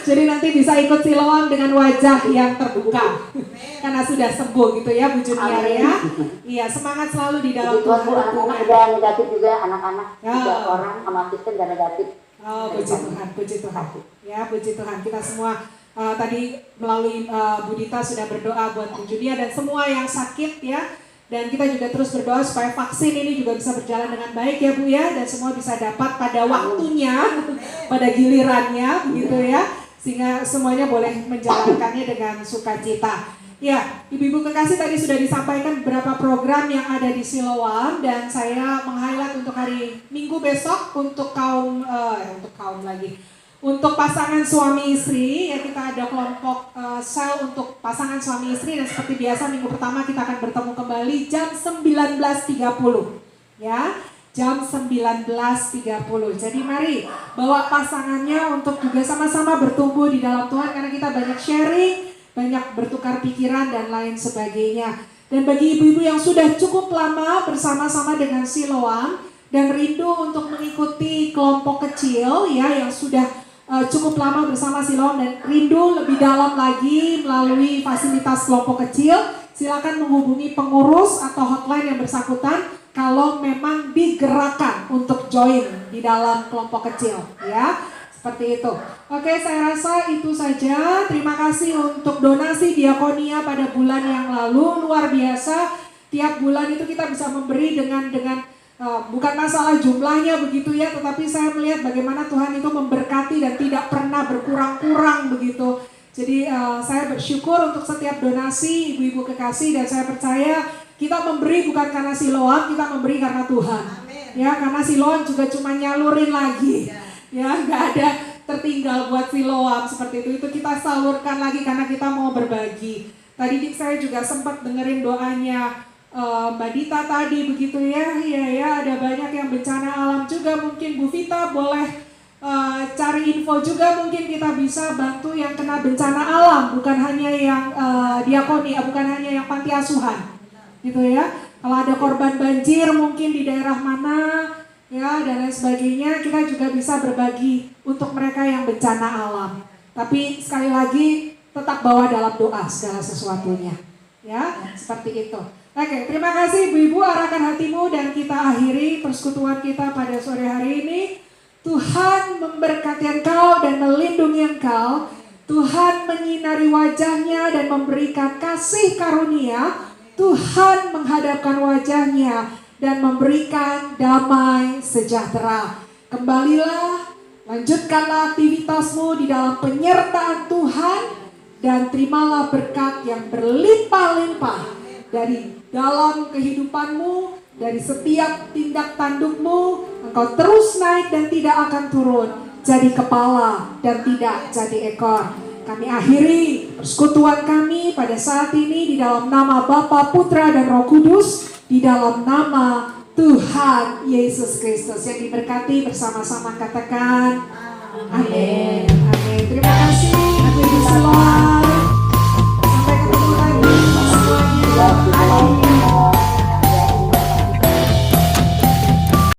Jadi nanti bisa ikut Siloam dengan wajah yang terbuka karena sudah sembuh gitu ya Bu Junior ya. Iya, semangat selalu di dalam Tuhan, Bu, anak-anak sudah negatif juga, anak-anak Ya. juga orang sama asisten sudah negatif. Oh, puji Tuhan, puji Tuhan. Ya, puji Tuhan. Kita semua tadi melalui Bu Dita sudah berdoa buat Bu Junior dan semua yang sakit ya. Dan kita juga terus berdoa supaya vaksin ini juga bisa berjalan dengan baik ya Bu ya. Dan semua bisa dapat pada waktunya, pada gilirannya begitu ya. Sehingga semuanya boleh menjalankannya dengan sukacita. Ya, Ibu-ibu kekasih tadi sudah disampaikan beberapa program yang ada di Siloam. Dan saya meng-highlight untuk hari Minggu besok untuk untuk pasangan suami istri ya, kita ada kelompok sel untuk pasangan suami istri dan seperti biasa minggu pertama kita akan bertemu kembali jam 19.30 ya, jam 19.30. Jadi mari bawa pasangannya untuk juga sama-sama bertumbuh di dalam Tuhan karena kita banyak sharing, banyak bertukar pikiran dan lain sebagainya. Dan bagi ibu-ibu yang sudah cukup lama bersama-sama dengan Siloam dan rindu untuk mengikuti kelompok kecil ya yang sudah cukup lama bersama Siloam dan rindu lebih dalam lagi melalui fasilitas kelompok kecil, silakan menghubungi pengurus atau hotline yang bersangkutan kalau memang digerakkan untuk join di dalam kelompok kecil ya, seperti itu. Oke, saya rasa itu saja. Terima kasih untuk donasi diakonia pada bulan yang lalu, luar biasa. Tiap bulan itu kita bisa memberi dengan bukan masalah jumlahnya begitu ya, tetapi saya melihat bagaimana Tuhan itu memberkati dan tidak pernah berkurang-kurang begitu. Jadi saya bersyukur untuk setiap donasi ibu-ibu kekasih dan saya percaya kita memberi bukan karena Siloam, kita memberi karena Tuhan. Ya, karena Siloam juga cuma nyalurin lagi. Ya, nggak ada tertinggal buat Siloam seperti itu. Itu kita salurkan lagi karena kita mau berbagi. Tadi saya juga sempat dengerin doanya Mbak Dita tadi begitu ya, iya ada banyak yang bencana alam juga. Mungkin Bu Vita boleh cari info juga, mungkin kita bisa bantu yang kena bencana alam, bukan hanya yang diakoni, bukan hanya yang panti asuhan, gitu ya. Kalau ada korban banjir mungkin di daerah mana, ya dan lain sebagainya, kita juga bisa berbagi untuk mereka yang bencana alam. Tapi sekali lagi tetap bawa dalam doa segala sesuatunya, ya seperti itu. Oke, terima kasih ibu-ibu, arahkan hatimu dan kita akhiri persekutuan kita pada sore hari ini. Tuhan memberkati engkau dan melindungi engkau. Tuhan menyinari wajahnya dan memberikan kasih karunia. Tuhan menghadapkan wajahnya dan memberikan damai sejahtera. Kembalilah, lanjutkanlah aktivitasmu di dalam penyertaan Tuhan dan terimalah berkat yang berlimpah-limpah dari dalam kehidupanmu, dari setiap tindak tandukmu. Engkau terus naik dan tidak akan turun, jadi kepala dan tidak jadi ekor. Kami akhiri persekutuan kami pada saat ini di dalam nama Bapa, Putra dan Roh Kudus, di dalam nama Tuhan Yesus Kristus yang diberkati bersama-sama, katakan amin.